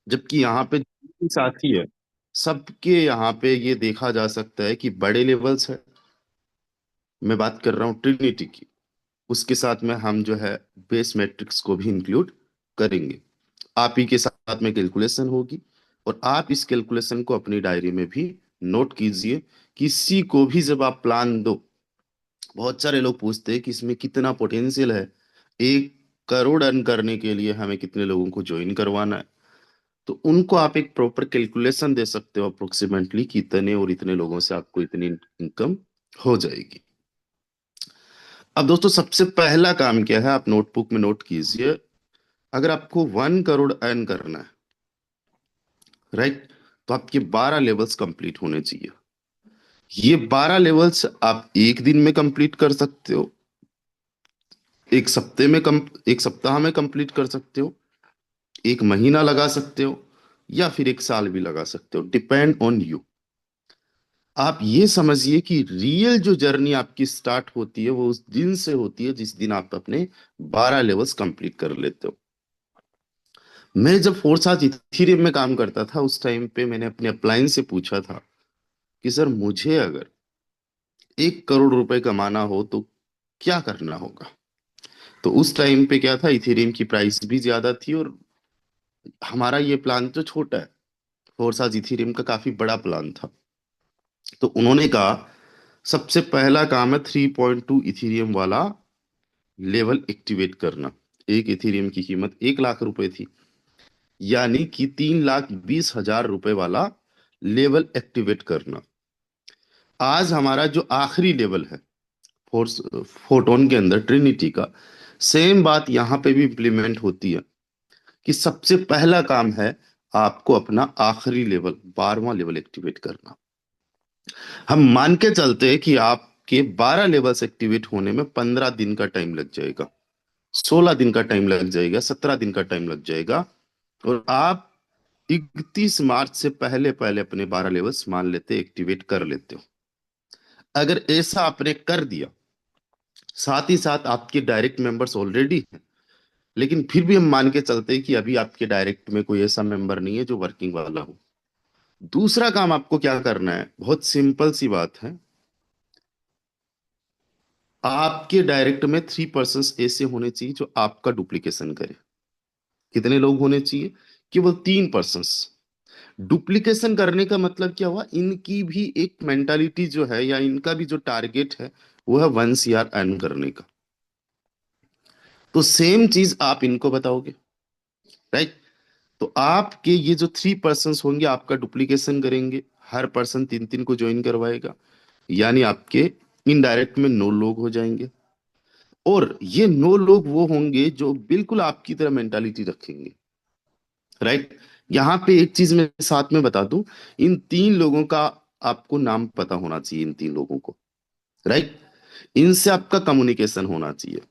जबकि यहाँ पे जो साथी है, सबके यहाँ पे ये देखा जा सकता है कि बड़े लेवल्स है। मैं बात कर रहा हूँ ट्रिनिटी की। उसके साथ में हम जो है बेस मैट्रिक्स को भी इंक्लूड करेंगे। आप ही के साथ में कैलकुलेशन होगी, और आप इस कैलकुलेशन को अपनी डायरी में भी नोट कीजिए। किसी को भी जब आप प्लान दो, बहुत सारे लोग पूछते हैं कि इसमें कितना पोटेंशियल है, 1 करोड़ अर्न करने के लिए हमें कितने लोगों को ज्वाइन करवाना है। तो उनको आप एक प्रॉपर कैलकुलेशन दे सकते हो अप्रोक्सीमेटली कि इतने और इतने लोगों से आपको इतनी इनकम हो जाएगी। अब दोस्तों, सबसे पहला काम क्या है, आप नोटबुक में नोट कीजिए। अगर आपको 1 करोड़ अर्न करना है, राइट, तो आपके 12 लेवल्स कंप्लीट होने चाहिए। ये 12 लेवल्स आप एक दिन में कंप्लीट कर सकते हो, एक सप्ताह में कंप्लीट कर सकते हो, 1 महीना लगा सकते हो, या फिर 1 साल भी लगा सकते हो, डिपेंड ऑन यू। आप ये समझिए कि रियल जो जर्नी आपकी स्टार्ट होती है वो उस दिन से होती है जिस दिन आप अपने 12 लेवल्स कंप्लीट कर लेते हो। मैं जब फोर्साज इथीरियम में काम करता था, उस टाइम पे मैंने अपने अपलाइन से पूछा था कि सर, मुझे अगर 1 करोड़ रुपए कमाना हो तो क्या करना होगा। तो उस टाइम पे क्या था, इथेरियम की प्राइस भी ज्यादा थी, और हमारा ये प्लान तो छोटा है। फोर्साज इथेरियम का काफी बड़ा प्लान था। तो उन्होंने कहा सबसे पहला काम है 3.2 इथेरियम वाला लेवल एक्टिवेट करना। एक इथेरियम की कीमत 1 लाख रुपए थी, यानी कि 3,20,000 रुपए वाला लेवल एक्टिवेट करना। आज हमारा जो आखिरी लेवल है फोर्स फोटोन के अंदर ट्रिनिटी का, सेम बात यहां पे भी इंप्लीमेंट होती है कि सबसे पहला काम है आपको अपना आखिरी लेवल 12वां लेवल एक्टिवेट करना। हम मान के चलते हैं कि आपके 12 लेवल्स एक्टिवेट होने में 15 दिन का टाइम लग जाएगा, 16 दिन का टाइम लग जाएगा, 17 दिन का टाइम लग जाएगा, और आप 31 मार्च से पहले पहले अपने 12 लेवल्स मान लेते एक्टिवेट कर लेते हो। अगर ऐसा आपने कर दिया, साथ ही साथ आपके डायरेक्ट मेंबर्स ऑलरेडी हैं, लेकिन फिर भी हम मान के चलते हैं कि अभी आपके डायरेक्ट में कोई ऐसा मेंबर नहीं है जो वर्किंग वाला हो। दूसरा काम आपको क्या करना है, बहुत सिंपल सी बात है। आपके डायरेक्ट में 3 पर्सन ऐसे होने चाहिए जो आपका डुप्लीकेशन करे। कितने लोग होने चाहिए? केवल 3 पर्सन। डुप्लीकेशन करने का मतलब क्या हुआ, इनकी भी एक मेंटालिटी जो है, या इनका भी जो टारगेट है, वो है 1 CR अर्न करने का। तो सेम चीज आप इनको बताओगे, राइट। तो आपके ये जो 3 पर्सन होंगे आपका डुप्लीकेशन करेंगे, हर पर्सन 3 3 को ज्वाइन करवाएगा, यानी आपके इनडायरेक्ट में 9 लोग हो जाएंगे। और ये 9 लोग वो होंगे जो बिल्कुल आपकी तरह मेंटालिटी रखेंगे, राइट। यहाँ पे एक चीज मैं साथ में बता दूं, इन 3 लोगों का आपको नाम पता होना चाहिए, इन 3 लोगों को, राइट। इनसे आपका कम्युनिकेशन होना चाहिए,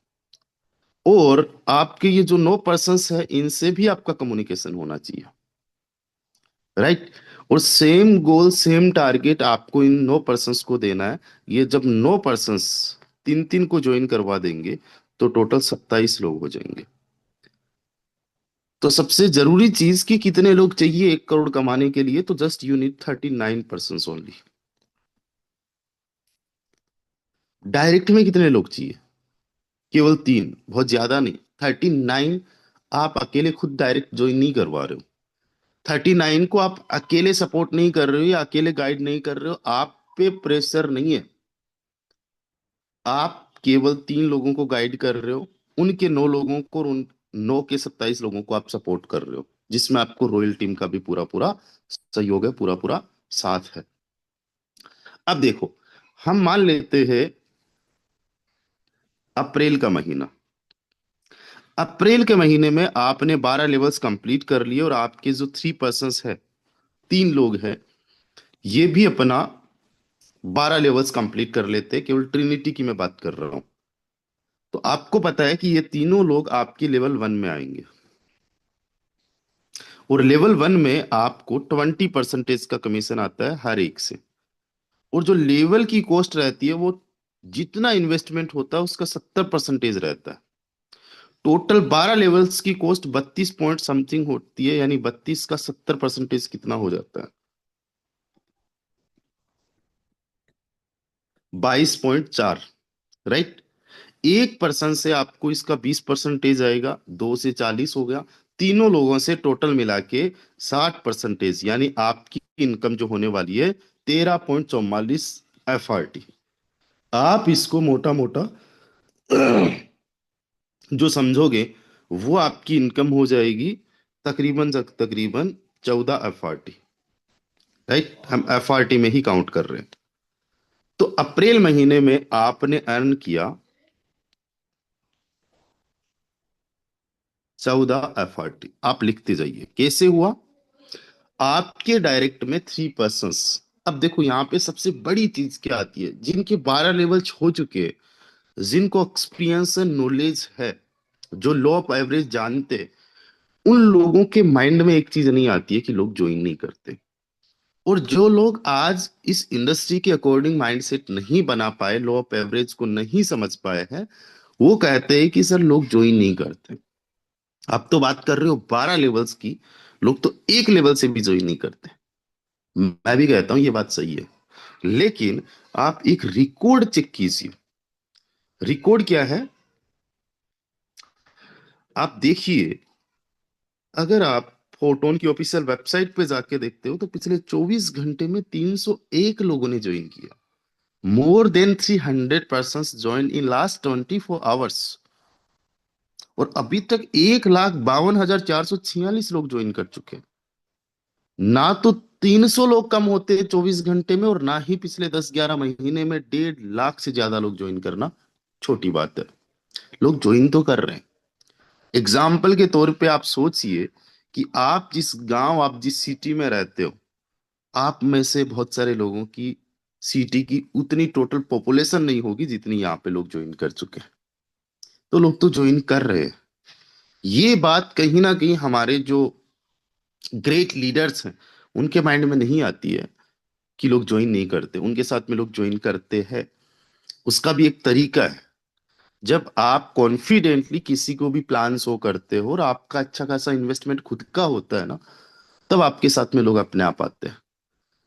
और आपके ये जो 9 पर्सन्स है इनसे भी आपका कम्युनिकेशन होना चाहिए, राइट। और सेम गोल सेम टारगेट आपको इन 9 पर्सन्स को देना है। ये जब 9 पर्सन्स 3 3 को ज्वाइन करवा देंगे, तो टोटल 27 लोग हो जाएंगे। तो सबसे जरूरी चीज कि कितने लोग चाहिए 1 करोड़ कमाने के लिए, तो just you need 39 person only. Direct में कितने लोग चाहिए? केवल 3, बहुत ज्यादा नहीं, 39। आप अकेले खुद डायरेक्ट ज्वाइन नहीं करवा रहे हो, 39 को आप अकेले सपोर्ट नहीं कर रहे हो, या अकेले गाइड नहीं कर रहे हो, आप पे प्रेशर नहीं है। आप केवल 3 लोगों को गाइड कर रहे हो, उनके 9 लोगों को, और उन 9 के 27 लोगों को आप सपोर्ट कर रहे हो, जिसमें आपको रॉयल टीम का भी पूरा पूरा सहयोग है, पूरा पूरा साथ है। अब देखो, हम मान लेते हैं अप्रैल का महीना। अप्रैल के महीने में आपने 12 लेवल्स कंप्लीट कर लिए, और आपके जो 3 पर्सन है, 3 लोग हैं, ये भी अपना 12 लेवल्स कंप्लीट कर लेते हैं। केवल ट्रिनिटी की मैं बात कर रहा हूं। तो आपको पता है कि ये तीनों लोग आपकी लेवल 1 में आएंगे, और लेवल 1 में आपको 20% का कमीशन आता है हर एक से। और जो लेवल की कॉस्ट रहती है वो, जितना इन्वेस्टमेंट होता है उसका 70% रहता है। टोटल 12 लेवल्स की कॉस्ट 32 पॉइंट समथिंग होती है, यानी 32 का 70% कितना हो जाता है? 22.4। राइट। 1% से आपको इसका 20% आएगा, 2 से 40 हो गया। तीनों लोगों से टोटल मिला के 60%, यानी आपकी इनकम जो होने वाली है 13.44 FRT। आप इसको मोटा मोटा जो समझोगे, वो आपकी इनकम हो जाएगी तकरीबन तकरीबन 14 FRT। राइट, हम FRT में ही काउंट कर रहे हैं। तो अप्रैल महीने में आपने अर्न किया 14 FRT। आप लिखते जाइए कैसे हुआ। आपके डायरेक्ट में 3 पर्सन। अब देखो यहाँ पे सबसे बड़ी चीज क्या आती है, जिनके 12 लेवल हो चुके हैं, जिनको एक्सपीरियंस नॉलेज है, जो लॉ ऑफ एवरेज जानते हैं, उन लोगों के माइंड में एक चीज नहीं आती है कि लोग ज्वाइन नहीं करते। और जो लोग आज इस इंडस्ट्री के अकॉर्डिंग माइंडसेट नहीं बना पाए, लॉ ऑफ एवरेज को नहीं समझ पाए हैं, वो कहते हैं कि सर लोग ज्वाइन नहीं करते। आप तो बात कर रहे हो 12 लेवल्स की, लोग तो एक लेवल से भी ज्वाइन नहीं करते। मैं भी कहता हूं ये बात सही है, लेकिन आप एक रिकॉर्ड चेक कीजिए। रिकॉर्ड क्या है, आप देखिए। अगर आप फोटोन की ऑफिशियल वेबसाइट पे जाके देखते हो तो पिछले 24 घंटे में 301 लोगों ने ज्वाइन किया। More than 300 person join in last 24 hours. और अभी तक 1,52,446 लोग ज्वाइन कर चुके हैं। ना तो 300 लोग कम होते 24 घंटे में, और ना ही पिछले 10-11 महीने में 1.5 लाख से ज्यादा लोग ज्वाइन करना छोटी बात है। लोग ज्वाइन तो कर रहे हैं। एग्जाम्पल के तौर पे आप सोचिए कि आप जिस गांव, आप जिस सिटी में रहते हो, आप में से बहुत सारे लोगों की सिटी की उतनी टोटल पॉपुलेशन नहीं होगी जितनी यहाँ पे लोग ज्वाइन कर चुके हैं। तो लोग तो ज्वाइन कर रहे हैं। ये बात कहीं ना कहीं हमारे जो ग्रेट लीडर्स हैं उनके माइंड में नहीं आती है कि लोग ज्वाइन नहीं करते, उनके साथ में लोग ज्वाइन करते हैं। उसका भी एक तरीका है। जब आप कॉन्फिडेंटली किसी को भी प्लान शो करते हो और आपका अच्छा खासा इन्वेस्टमेंट खुद का होता है ना, तब आपके साथ में लोग अपने आप आते हैं।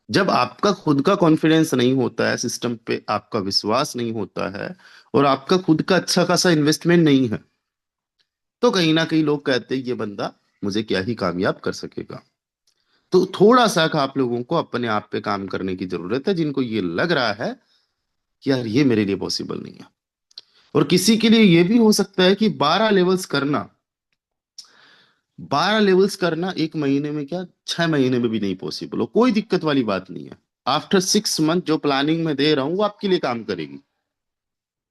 जब आपका खुद का कॉन्फिडेंस नहीं होता है, सिस्टम पे आपका विश्वास नहीं होता है, और आपका खुद का अच्छा खासा इन्वेस्टमेंट नहीं है, तो कहीं ना कहीं लोग कहते हैं ये बंदा मुझे क्या ही कामयाब कर सकेगा। तो थोड़ा सा आप लोगों को अपने आप पे काम करने की जरूरत है, जिनको ये लग रहा है कि यार ये मेरे लिए पॉसिबल नहीं है। और किसी के लिए ये भी हो सकता है कि 12 लेवल्स करना 1 महीने में क्या, 6 महीने में भी नहीं पॉसिबल हो, कोई दिक्कत वाली बात नहीं है। आफ्टर 6 मंथ जो प्लानिंग में दे रहा हूं वो आपके लिए काम करेगी।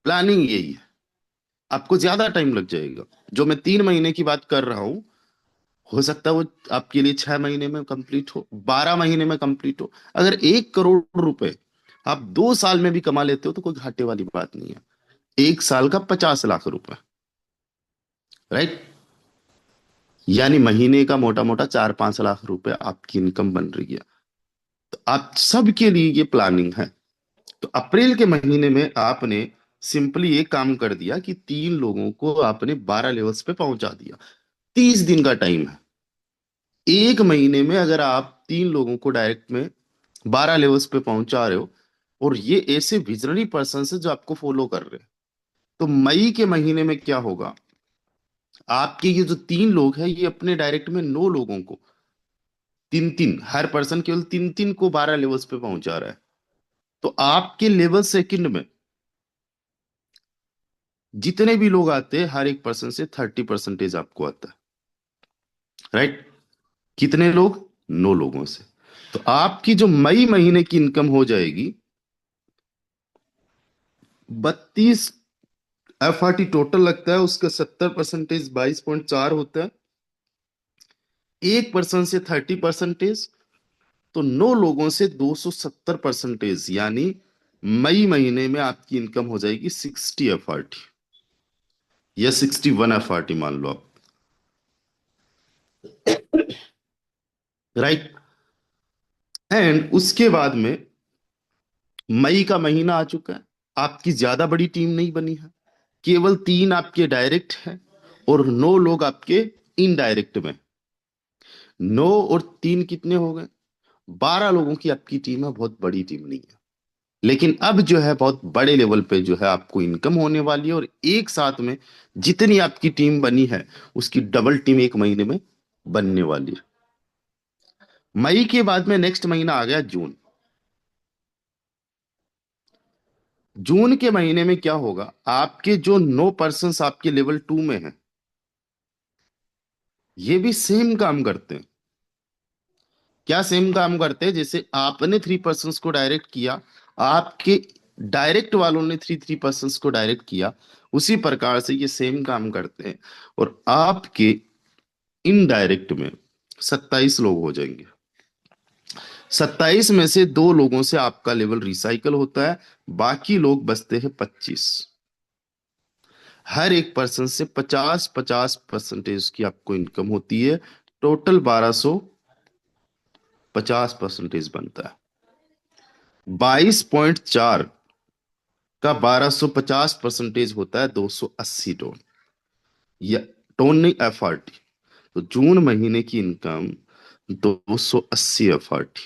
प्लानिंग यही है। आपको ज्यादा टाइम लग जाएगा। जो मैं 3 महीने की बात कर रहा हूं, हो सकता है वो आपके लिए 6 महीने में कंप्लीट हो, 12 महीने में कंप्लीट हो। अगर 1 करोड़ रुपए आप 2 साल में भी कमा लेते हो तो कोई घाटे वाली बात नहीं है। 1 साल का 50 लाख रुपए। राइट। यानी महीने का मोटा मोटा 4-5 लाख रुपए आपकी इनकम बन रही है। तो आप सबके लिए ये प्लानिंग है। तो अप्रैल के महीने में आपने सिंपली एक काम कर दिया कि 3 लोगों को आपने 12 लेवल्स पे पहुंचा दिया। 30 दिन का टाइम है। 1 महीने में अगर आप 3 लोगों को डायरेक्ट में 12 लेवल्स पे पहुंचा रहे हो, और ये ऐसे विजनरी पर्सन है जो आपको फॉलो कर रहे हैं, तो मई के महीने में क्या होगा, आपके ये जो 3 लोग हैं ये अपने डायरेक्ट में 9 लोगों को, 3-3, हर पर्सन केवल 3-3 को 12 लेवल्स पे पहुंचा रहा है। तो आपके लेवल सेकंड में जितने भी लोग आते हैं, हर एक पर्सन से 30% आपको आता है। राइट। कितने लोग? 9 लोगों से। तो आपकी जो मई महीने की इनकम हो जाएगी 32 FRT टोटल लगता है, उसका 70% 22.4 होता है। एक पर्सन से 30%, तो 9 लोगों से 270%, यानी मई महीने में आपकी इनकम हो जाएगी 60 FRT, या 61 FRT मान लो आप। राइट। एंड उसके बाद में मई का महीना आ चुका है। आपकी ज्यादा बड़ी टीम नहीं बनी है, केवल 3 आपके डायरेक्ट हैं, और 9 लोग आपके इनडायरेक्ट में। 9 और 3 कितने हो गए? 12 लोगों की आपकी टीम है, बहुत बड़ी टीम नहीं है। लेकिन अब जो है बहुत बड़े लेवल पे जो है आपको इनकम होने वाली है, और एक साथ में जितनी आपकी टीम बनी है उसकी डबल टीम एक महीने में बनने वाली है। मई के बाद में नेक्स्ट महीना आ गया जून। जून के महीने में क्या होगा? आपके जो 9 पर्सन आपके लेवल 2 में हैं, ये भी सेम काम करते हैं। क्या सेम काम करते हैं? जैसे आपने 3 पर्सन को डायरेक्ट किया, आपके डायरेक्ट वालों ने 3 3 पर्सन को डायरेक्ट किया, उसी प्रकार से ये सेम काम करते हैं। और आपके इनडायरेक्ट में 27 लोग हो जाएंगे। 27 में से 2 लोगों से आपका लेवल रिसाइकल होता है, बाकी लोग बचते हैं 25। हर एक पर्सन से 50-50% की आपको इनकम होती है। टोटल 1250% बनता है। 22.4 का 1250% होता है 280 टोन। या टोन नहीं, FRT। तो जून महीने की इनकम 280 FRT।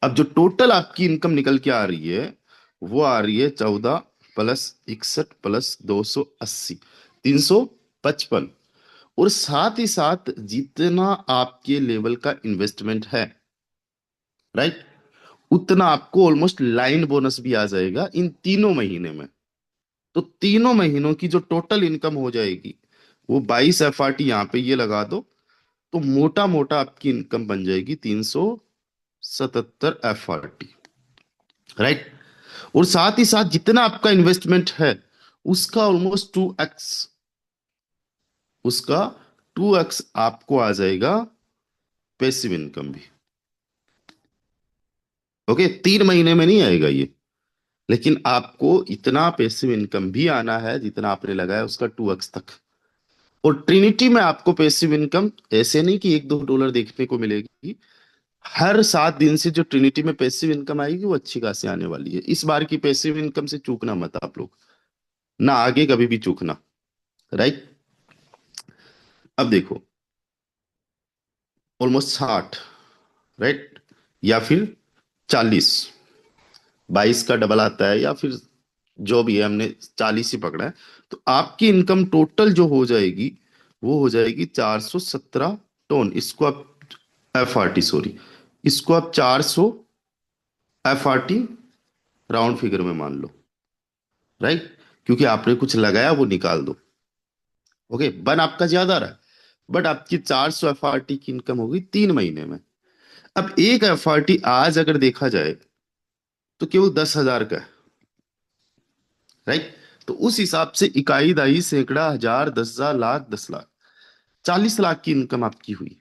अब जो टोटल आपकी इनकम निकल के आ रही है, वो आ रही है 14 + 61 + 280, 355। और साथ ही साथ जितना आपके लेवल का इन्वेस्टमेंट है, राइट, उतना आपको ऑलमोस्ट लाइन बोनस भी आ जाएगा इन 3 महीने में। तो 3 महीनों की जो टोटल इनकम हो जाएगी, वो 22 FRT यहाँ पे ये लगा दो, तो मोटा मोटा आपकी इनकम बन जाएगी 377 FRT, राइट। और साथ ही साथ जितना आपका इन्वेस्टमेंट है, उसका ऑलमोस्ट 2x, उसका 2x आपको आ जाएगा पैसिव इनकम भी। ओके, 3 महीने में नहीं आएगा ये, लेकिन आपको इतना पैसिव इनकम भी आना है जितना आपने लगाया उसका 2x तक। और ट्रिनिटी में आपको पैसिव इनकम ऐसे नहीं कि 1-2 डॉलर देखने को मिलेगी। हर 7 दिन से जो ट्रिनिटी में पैसिव इनकम आएगी वो अच्छी खासी आने वाली है। इस बार की पैसिव इनकम से चूकना मत आप लोग, ना आगे कभी भी चूकना, राइट। अब देखो, ऑलमोस्ट 60, राइट, या फिर 40, 22 का डबल आता है, या फिर जो भी है, हमने 40 ही पकड़ा है। तो आपकी इनकम टोटल जो हो जाएगी, वो हो जाएगी 417 टोन। इसको आप FRT, सॉरी, इसको आप 400 FRT राउंड फिगर में मान लो, राइट, क्योंकि आपने कुछ लगाया वो निकाल दो। ओके, बन आपका ज्यादा रहा, बट आपकी 400 FRT की इनकम होगी 3 महीने में। अब एक FRT आज अगर देखा जाए तो केवल 10,000 का है, राइट। तो उस हिसाब से इकाई, दाई, सैकड़ा, हजार, 10,000, लाख, 10 लाख, 40 लाख की इनकम आपकी हुई।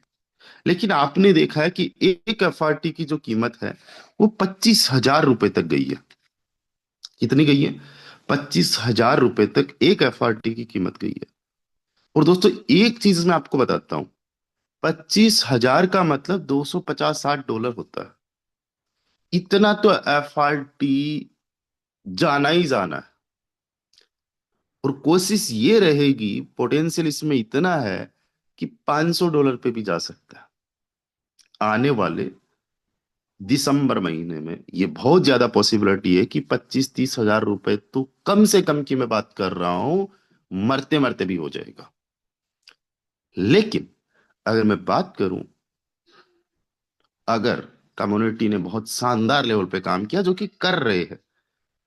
लेकिन आपने देखा है कि एक FRT की जो कीमत है वो 25,000 रुपए तक गई है। कितनी गई है? 25,000 रुपए तक एक FRT की कीमत गई है। और दोस्तों, एक चीज मैं आपको बताता हूं, 25,000 का मतलब 250-60 डॉलर होता है। इतना तो FRT जाना ही जाना है। और कोशिश ये रहेगी, पोटेंशियल इसमें इतना है कि 500 डॉलर पे भी जा सकता है आने वाले दिसंबर महीने में। ये बहुत ज्यादा पॉसिबिलिटी है कि 25-30 हजार रुपए तो कम से कम की मैं बात कर रहा हूं, मरते मरते भी हो जाएगा। लेकिन अगर मैं बात करूं, अगर कम्युनिटी ने बहुत शानदार लेवल पे काम किया, जो कि कर रहे हैं,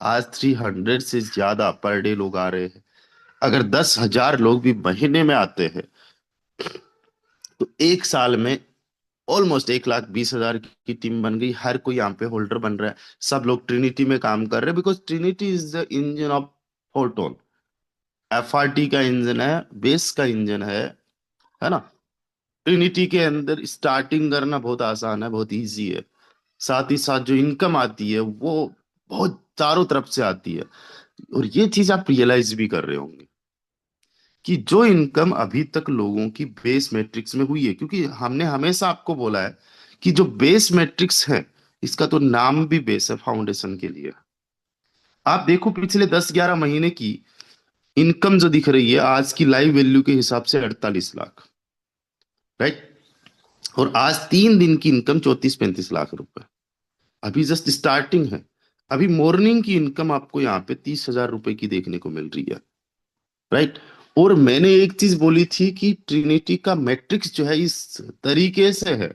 आज 300 से ज्यादा पर डे लोग आ रहे हैं। अगर 10,000 लोग भी महीने में आते हैं, तो एक साल में ऑलमोस्ट 1,20,000 की टीम बन गई। हर कोई यहाँ पे होल्डर बन रहा है। सब लोग ट्रिनिटी में काम कर रहे हैं, because Trinity is the engine of photon. FRT का इंजन है, बेस का इंजन है ना। ट्रिनिटी के अंदर स्टार्टिंग करना बहुत आसान है, बहुत इजी है। साथ ही साथ जो इनकम आती है वो बहुत चारों तरफ से आती है। और ये चीज आप रियलाइज भी कर रहे होंगे कि जो इनकम अभी तक लोगों की बेस मैट्रिक्स में हुई है, क्योंकि हमने हमेशा आपको बोला है कि जो बेस मैट्रिक्स है, इसका तो नाम भी बेस है फाउंडेशन के लिए। आप देखो पिछले 10-11 महीने की इनकम जो दिख रही है आज की लाइव वैल्यू के हिसाब से 48 लाख, राइट। और आज 3 दिन की इनकम 34-35 लाख रुपए, अभी जस्ट स्टार्टिंग है। अभी मॉर्निंग की इनकम आपको यहाँ पे 30,000 रुपए की देखने को मिल रही है, राइट। और मैंने एक चीज बोली थी कि ट्रिनिटी का मैट्रिक्स जो है इस तरीके से है,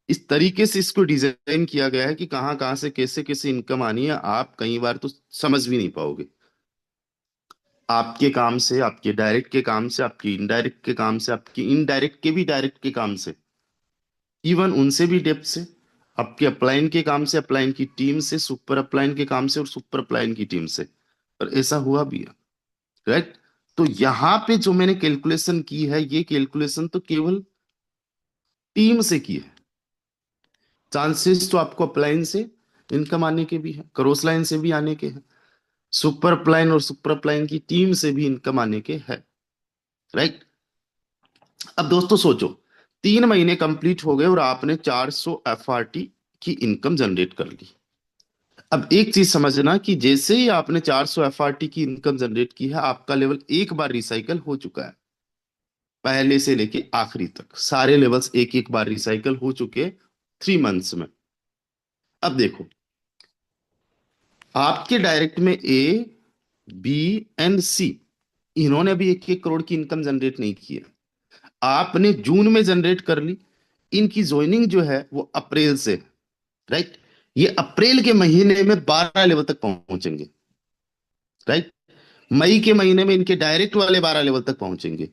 इस तरीके से इसको डिजाइन किया गया है कि कहाँ कहाँ से कैसे कैसे इनकम आनी है, आप कई बार तो समझ भी नहीं पाओगे। आपके काम से, आपके डायरेक्ट के काम से, आपके इनडायरेक्ट के काम से, आपके इनडायरेक्ट के भी डायरेक्ट के काम से, इवन उनसे भी डेप्थ से, आपके अपलाइन के काम से, अपलाइन की टीम से, सुपर अपलाइन के काम से और सुपर अपलाइन की टीम से। और ऐसा हुआ भी है, राइट। तो यहां पे जो मैंने कैलकुलेशन की है, ये कैलकुलेशन तो केवल टीम से की है। चांसेस तो आपको अपलाइन से इनकम आने के भी है, क्रॉस लाइन से भी आने के हैं, सुपर अपलाइन और सुपर अपलाइन की टीम से भी इनकम आने के है, राइट। अब दोस्तों सोचो, 3 महीने कंप्लीट हो गए और आपने 400 एफआरटी की इनकम जनरेट कर ली। अब एक चीज समझना कि जैसे ही आपने 400 एफआरटी की इनकम जनरेट की है, आपका लेवल एक बार रिसाइकल हो चुका है। पहले से लेके आखिरी तक सारे लेवल्स एक एक बार रिसाइकल हो चुके 3 मंथ्स में। अब देखो, आपके डायरेक्ट में ए, बी एंड सी, इन्होंने अभी 1-1 करोड़ की इनकम जनरेट नहीं की है। आपने जून में जनरेट कर ली। इनकी ज्वाइनिंग जो है वो अप्रैल से, राइट। ये अप्रैल के महीने में 12 लेवल तक पहुंचेंगे, राइट। मई के महीने में इनके डायरेक्ट वाले 12 लेवल तक पहुंचेंगे।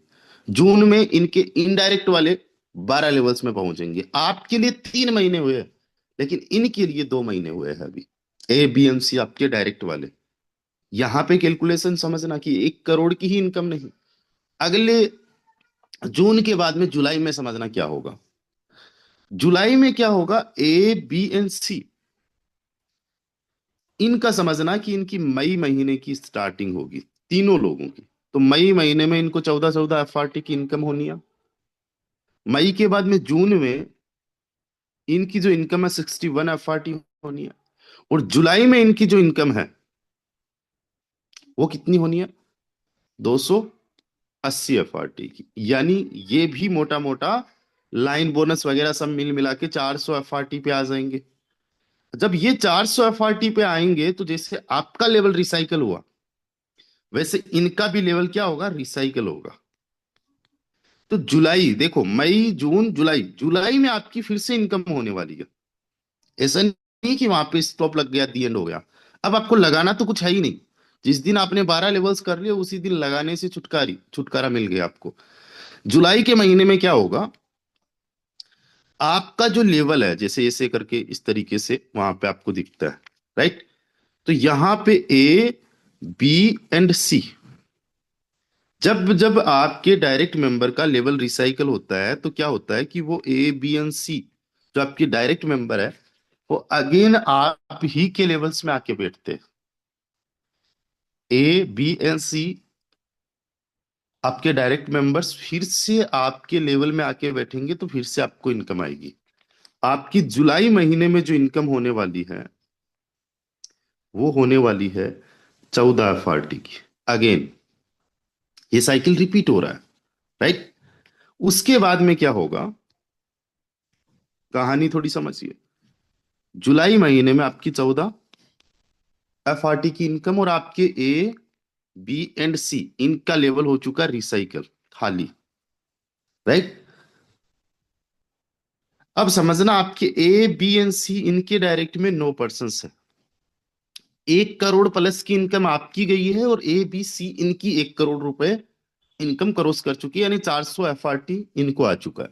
जून में इनके इनडायरेक्ट वाले 12 लेवल्स में पहुंचेंगे। आपके लिए 3 महीने हुए हैं, लेकिन इनके लिए 2 महीने हुए हैं अभी। ए बी एम सी आपके डायरेक्ट वाले। यहां पे कैलकुलेशन समझना कि 1 करोड़ की ही इनकम नहीं, अगले जून के बाद में जुलाई में समझना क्या होगा। जुलाई में क्या होगा, ए बी एंड सी, इनका समझना कि इनकी मई महीने की स्टार्टिंग होगी, तीनों लोगों की। तो मई महीने में इनको 14-14 एफआरटी की इनकम होनी है। मई के बाद में जून में इनकी जो इनकम है 61 एफआरटी होनी है। और जुलाई में इनकी जो इनकम है वो कितनी होनी है, 280 एफआरटी की। यानी ये भी मोटा मोटा लाइन बोनस वगैरह सब मिल मिला के 400 एफआरटी पे आ जाएंगे। जब ये 400 एफआरटी पे आएंगे तो जैसे आपका लेवल रिसाइकल हुआ, वैसे इनका भी लेवल क्या होगा, रिसाइकल होगा। तो जुलाई देखो, मई जून जुलाई, जुलाई में आपकी फिर से इनकम होने वाली है। ऐसा नहीं कि वहां पे स्टॉप लग गया, दी एंड हो गया। अब आपको लगाना तो कुछ है ही नहीं। जिस दिन आपने 12 लेवल्स कर लिए उसी दिन लगाने से छुटकारा मिल गया आपको। जुलाई के महीने में क्या होगा, आपका जो लेवल है जैसे ऐसे करके इस तरीके से वहां पे आपको दिखता है, राइट। तो यहां पे ए बी एंड सी, जब जब आपके डायरेक्ट मेंबर का लेवल रिसाइकल होता है तो क्या होता है कि वो ए बी एंड सी जो आपके डायरेक्ट मेंबर है, वो अगेन आप ही के लेवल्स में आके बैठते हैं। ए बी एंड सी आपके डायरेक्ट मेंबर्स फिर से आपके लेवल में आके बैठेंगे, तो फिर से आपको इनकम आएगी। आपकी जुलाई महीने में जो इनकम होने वाली है वो होने वाली है 14 एफआरटी की। अगेन ये साइकिल रिपीट हो रहा है, राइट। उसके बाद में क्या होगा, कहानी थोड़ी समझिए। जुलाई महीने में आपकी 14 एफआरटी की इनकम, और आपके ए बी एंड सी इनका लेवल हो चुका रिसाइकल खाली, राइट। अब समझना, आपके ए बी एंड सी इनके डायरेक्ट में 9 पर्सन है। 1 करोड़ प्लस की इनकम आपकी गई है और ए बी सी इनकी 1 करोड़ रुपए इनकम क्रॉस कर चुकी है, यानी 400 एफआरटी इनको आ चुका है।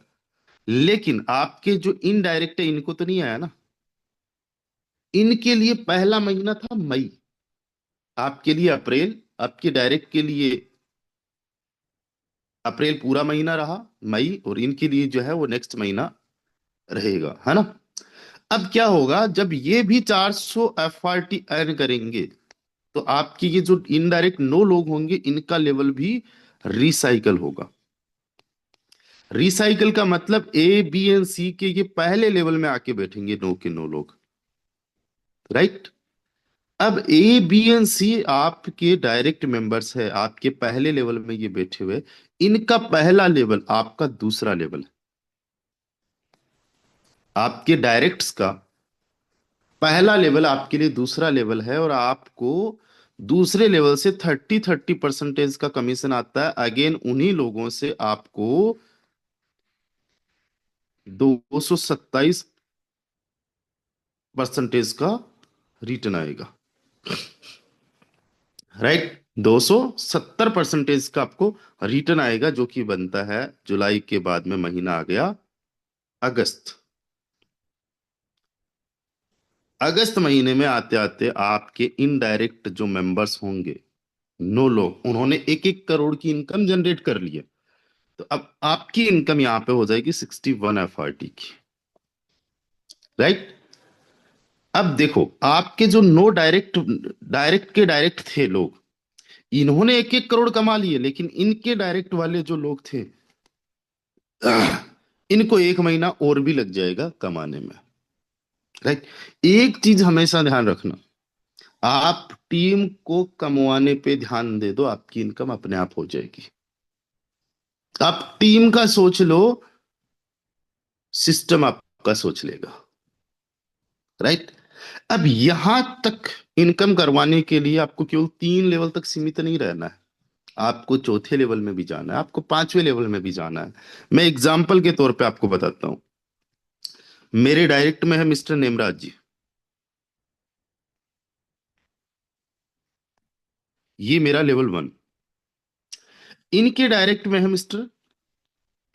लेकिन आपके जो इनडायरेक्ट है इनको तो नहीं आया ना। इनके लिए पहला महीना था मई, आपके लिए अप्रैल, आपके डायरेक्ट के लिए अप्रैल पूरा महीना रहा, मई, और इनके लिए जो है वो नेक्स्ट महीना रहेगा, है ना। अब क्या होगा, जब ये भी 400 एफआरटी अर्न करेंगे तो आपकी ये जो इनडायरेक्ट 9 लोग होंगे इनका लेवल भी रिसाइकल होगा। रिसाइकल का मतलब ए बी एंड सी के ये पहले लेवल में आके बैठेंगे 9 के 9 लोग, राइट। अब ए बी एंड सी आपके डायरेक्ट मेंबर्स है, आपके पहले लेवल में ये बैठे हुए। इनका पहला लेवल आपका दूसरा लेवल है। आपके डायरेक्ट्स का पहला लेवल आपके लिए दूसरा लेवल है, और आपको दूसरे लेवल से 30-30% का कमीशन आता है। अगेन उन्हीं लोगों से आपको 227% का रिटर्न आएगा। राइट, 270% का आपको रिटर्न आएगा, जो कि बनता है जुलाई के बाद में महीना आ गया अगस्त। अगस्त महीने में आते आते आपके इनडायरेक्ट जो मेंबर्स होंगे, 9 लोग, उन्होंने 1-1 करोड़ की इनकम जनरेट कर ली है। तो अब आपकी इनकम यहां पे हो जाएगी 61 FRT की। राइट। अब देखो, आपके जो नो डायरेक्ट डायरेक्ट के डायरेक्ट थे लोग, इन्होंने 1-1 करोड़ कमा लिए, लेकिन इनके डायरेक्ट वाले जो लोग थे, इनको 1 महीना और भी लग जाएगा कमाने में। राइट। एक चीज हमेशा ध्यान रखना, आप टीम को कमवाने पे ध्यान दे दो, आपकी इनकम अपने आप हो जाएगी। आप टीम का सोच लो, सिस्टम आपका सोच लेगा। राइट। अब यहां तक इनकम करवाने के लिए आपको केवल 3 लेवल तक सीमित नहीं रहना है। आपको चौथे लेवल में भी जाना है, आपको 5वें लेवल में भी जाना है। मैं एग्जाम्पल के तौर पे आपको बताता हूं। मेरे डायरेक्ट में है मिस्टर नेमराज जी। ये मेरा लेवल 1। इनके डायरेक्ट में है मिस्टर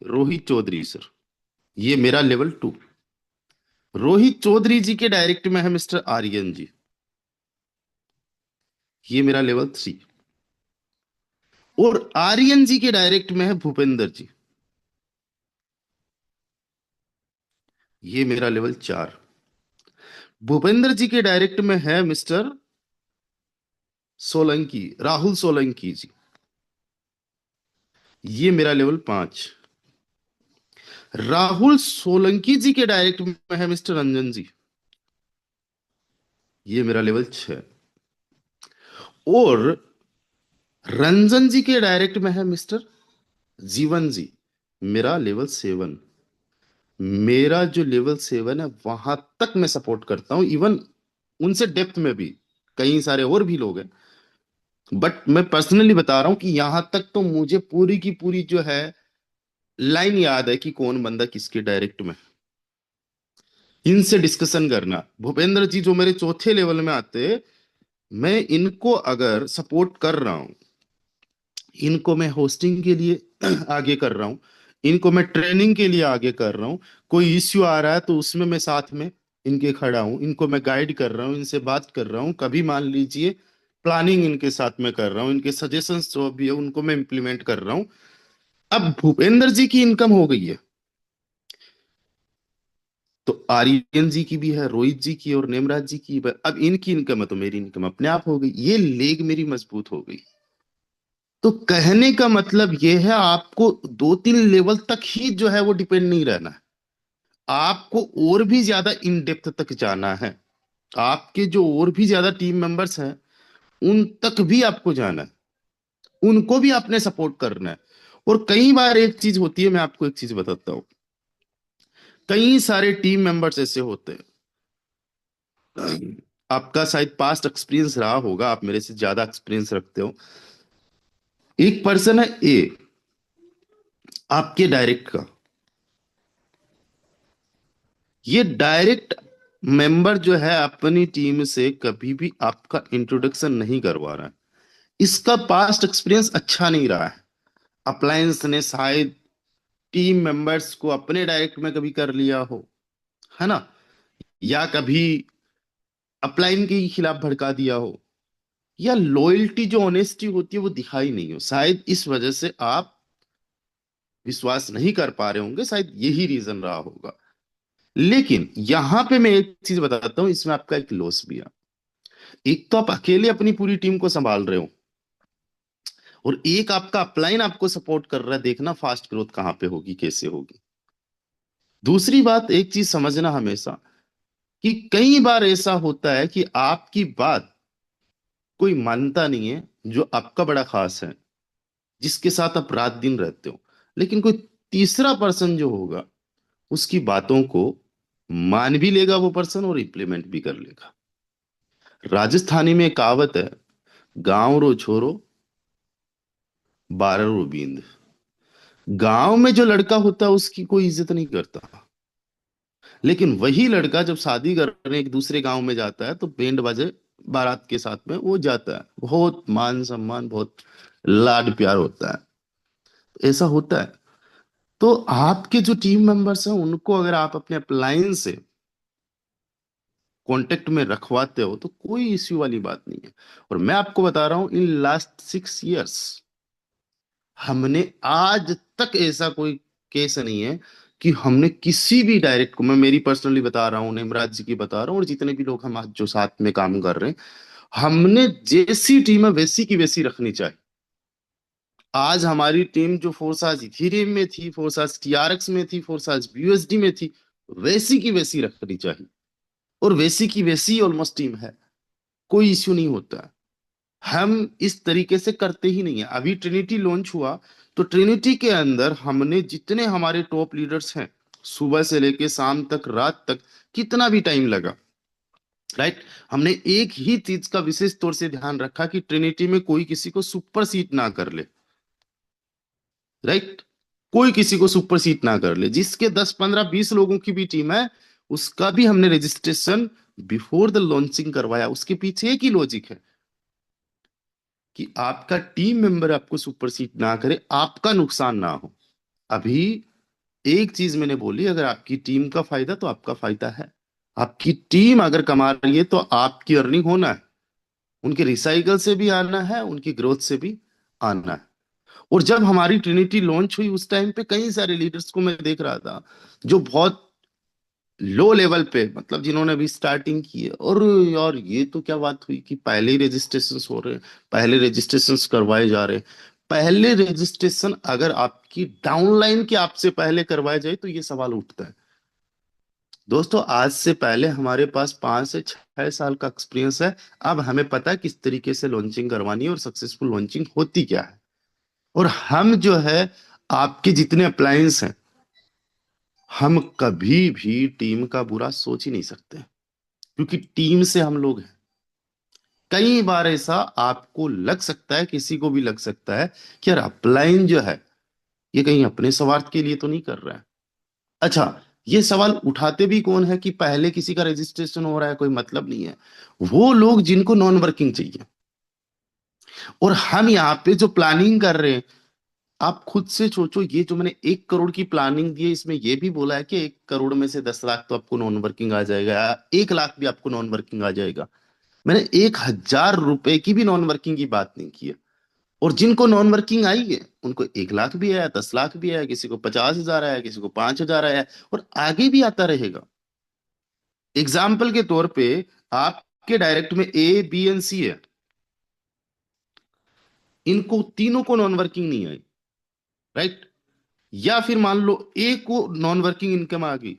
रोहित चौधरी सर। ये मेरा लेवल 2। रोहित चौधरी जी के डायरेक्ट में है मिस्टर आर्यन जी। ये मेरा लेवल 3। और आर्यन जी के डायरेक्ट में है भूपेंद्र जी। ये मेरा लेवल 4। भूपेंद्र जी के डायरेक्ट में है मिस्टर सोलंकी, राहुल सोलंकी जी। ये मेरा लेवल 5। राहुल सोलंकी जी के डायरेक्ट में है मिस्टर रंजन जी। ये मेरा लेवल 6। और रंजन जी के डायरेक्ट में है मिस्टर जीवन जी। मेरा लेवल 7। मेरा जो लेवल 7 है, वहां तक मैं सपोर्ट करता हूं, इवन उनसे डेप्थ में भी कई सारे और भी लोग हैं। बट मैं पर्सनली बता रहा हूं कि यहां तक तो मुझे पूरी की पूरी जो है लाइन याद है कि कौन बंदा किसके डायरेक्ट में। इनसे डिस्कशन करना, भूपेंद्र जी जो मेरे चौथे लेवल में आते, मैं इनको अगर सपोर्ट कर रहा हूं, इनको मैं होस्टिंग के लिए आगे कर रहा हूं, इनको मैं ट्रेनिंग के लिए आगे कर रहा हूं, कोई इश्यू आ रहा है तो उसमें मैं साथ में इनके खड़ा हूं, इनको मैं गाइड कर रहा हूं, इनसे बात कर रहा हूं, कभी मान लीजिए प्लानिंग इनके साथ में कर रहा हूं, इनके सजेशंस जो भी है उनको मैं इंप्लीमेंट कर रहा हूं। अब भूपेंद्र जी की इनकम हो गई है, तो आर्यन जी की भी है, रोहित जी की और नेमराज जी की भी। अब इनकी इनकम है तो मेरी इनकम अपने आप हो गई, ये लेग मेरी मजबूत हो गई। तो कहने का मतलब ये है, आपको 2-3 लेवल तक ही जो है वो डिपेंड नहीं रहना है, आपको और भी ज्यादा इन डेप्थ तक जाना है। आपके जो और भी ज्यादा टीम मेंबर्स हैं, उन तक भी आपको जाना है, उनको भी आपने सपोर्ट करना है। और कई बार एक चीज होती है, मैं आपको एक चीज बताता हूँ। कई सारे टीम मेंबर्स ऐसे होते हैं, आपका शायद पास्ट एक्सपीरियंस रहा होगा, आप मेरे से ज्यादा एक्सपीरियंस रखते हो। एक पर्सन है ए, आपके डायरेक्ट का, ये डायरेक्ट मेंबर जो है अपनी टीम से कभी भी आपका इंट्रोडक्शन नहीं करवा रहा है। इसका पास्ट एक्सपीरियंस अच्छा नहीं रहा है। अप्लायंस ने शायद टीम मेंबर्स को अपने डायरेक्ट में कभी कर लिया हो, है ना, या कभी अपलाइन के खिलाफ भड़का दिया हो, या लॉयल्टी जो ऑनेस्टी होती है वो दिखाई नहीं हो, शायद इस वजह से आप विश्वास नहीं कर पा रहे होंगे, शायद यही रीजन रहा होगा। लेकिन यहां पे मैं एक चीज बताता हूं, इसमें आपका एक लॉस भी है। एक तो आप अकेले अपनी पूरी टीम को संभाल रहे हो, और एक आपका अपलाइन आपको सपोर्ट कर रहा है, देखना फास्ट ग्रोथ कहां पे होगी, कैसे होगी। दूसरी बात, एक चीज समझना हमेशा, कि कई बार ऐसा होता है कि आपकी बात कोई मानता नहीं है जो आपका बड़ा खास है, जिसके साथ आप रात दिन रहते हो, लेकिन कोई तीसरा पर्सन जो होगा उसकी बातों को मान भी लेगा वो पर्सन और इम्प्लीमेंट भी कर लेगा। राजस्थानी में एक कहावत है, गांव रो छोरो 12 रो बींद। गांव में जो लड़का होता है उसकी कोई इज्जत नहीं करता, लेकिन वही लड़का जब शादी करने एक दूसरे गांव में जाता है तो बैंड बाजे बारात के साथ में वो जाता है, बहुत मान सम्मान, बहुत लाड प्यार होता है। ऐसा होता है। तो आपके जो टीम मेंबर्स हैं उनको अगर आप अपने अपलाइन से कांटेक्ट में रखवाते हो तो कोई इश्यू वाली बात नहीं है। और मैं आपको बता रहा हूं, इन लास्ट 6 इयर्स हमने आज तक ऐसा कोई केस नहीं है कि हमने किसी भी डायरेक्ट को, मैं मेरी पर्सनली बता रहा हूँ, निमराज जी की बता रहा हूँ, और जितने भी लोग हम आज जो साथ में काम कर रहे हैं, हमने जैसी टीम है वैसी की वैसी रखनी चाहिए। आज हमारी टीम जो फोर्साज इथीरियम में थी, फोर्साज टीआरएक्स में थी, फोर्साज बीयूएसडी में थी, वैसी की वैसी रखनी चाहिए। और वैसी की वैसी ऑलमोस्ट टीम है, कोई इश्यू नहीं होता है। हम इस तरीके से करते ही नहीं है। अभी ट्रिनिटी लॉन्च हुआ तो ट्रिनिटी के अंदर हमने जितने हमारे टॉप लीडर्स हैं, सुबह से लेके शाम तक, रात तक, कितना भी टाइम लगा, राइट, हमने एक ही चीज का विशेष तौर से ध्यान रखा कि ट्रिनिटी में कोई किसी को सुपर सीट ना कर ले, राइट, कोई किसी को सुपर सीट ना कर ले। जिसके 10 15 20 लोगों की भी टीम है उसका भी हमने रजिस्ट्रेशन बिफोर द लॉन्चिंग करवाया। उसके पीछे एक ही लॉजिक है कि आपका टीम मेंबर आपको सुपरसीड ना करे, आपका नुकसान ना हो। अभी एक चीज मैंने बोली, अगर आपकी टीम का फायदा तो आपका फायदा है। आपकी टीम अगर कमा रही है तो आपकी अर्निंग होना है, उनके रिसाइकल से भी आना है, उनकी ग्रोथ से भी आना है। और जब हमारी ट्रिनिटी लॉन्च हुई उस टाइम पे कई सारे लीडर्स को मैं देख रहा था जो बहुत लो लेवल पे, मतलब जिन्होंने अभी स्टार्टिंग की है, और यार ये तो क्या बात हुई कि पहले ही रजिस्ट्रेशन हो रहे हैं, पहले रजिस्ट्रेशन करवाए जा रहे हैं। पहले रजिस्ट्रेशन अगर आपकी डाउनलाइन के आपसे पहले करवाए जाए तो ये सवाल उठता है। दोस्तों, आज से पहले हमारे पास 5 से 6 साल का एक्सपीरियंस है। अब हमें पता है किस तरीके से लॉन्चिंग करवानी है और सक्सेसफुल लॉन्चिंग होती क्या है। और हम जो है, आपके जितने अप्लायंस हैं, हम कभी भी टीम का बुरा सोच ही नहीं सकते, क्योंकि टीम से हम लोग हैं। कई बार ऐसा आपको लग सकता है, किसी को भी लग सकता है कि यार अपलाइन जो है ये कहीं अपने स्वार्थ के लिए तो नहीं कर रहा है। अच्छा, ये सवाल उठाते भी कौन है कि पहले किसी का रजिस्ट्रेशन हो रहा है, कोई मतलब नहीं है। वो लोग जिनको नॉन वर्किंग चाहिए। और हम यहाँ पे जो प्लानिंग कर रहे हैं, आप खुद से सोचो, ये जो मैंने 1 करोड़ की प्लानिंग दी है, इसमें ये भी बोला है कि 1 करोड़ में से 10 लाख तो आपको नॉन वर्किंग आ जाएगा, 1 लाख भी आपको नॉन वर्किंग आ जाएगा। मैंने 1,000 रुपए की भी नॉन वर्किंग की बात नहीं की है। और जिनको नॉन वर्किंग आई है उनको 1 लाख भी आया, 10 लाख भी आया, किसी को 50,000 आया, किसी को 5,000 आया, और आगे भी आता रहेगा। एग्जाम्पल के तौर पे, आपके डायरेक्ट में ए बी एंड सी है, इनको तीनों को नॉन वर्किंग नहीं आई, राइट। या फिर मान लो ए को नॉन वर्किंग इनकम आ गई,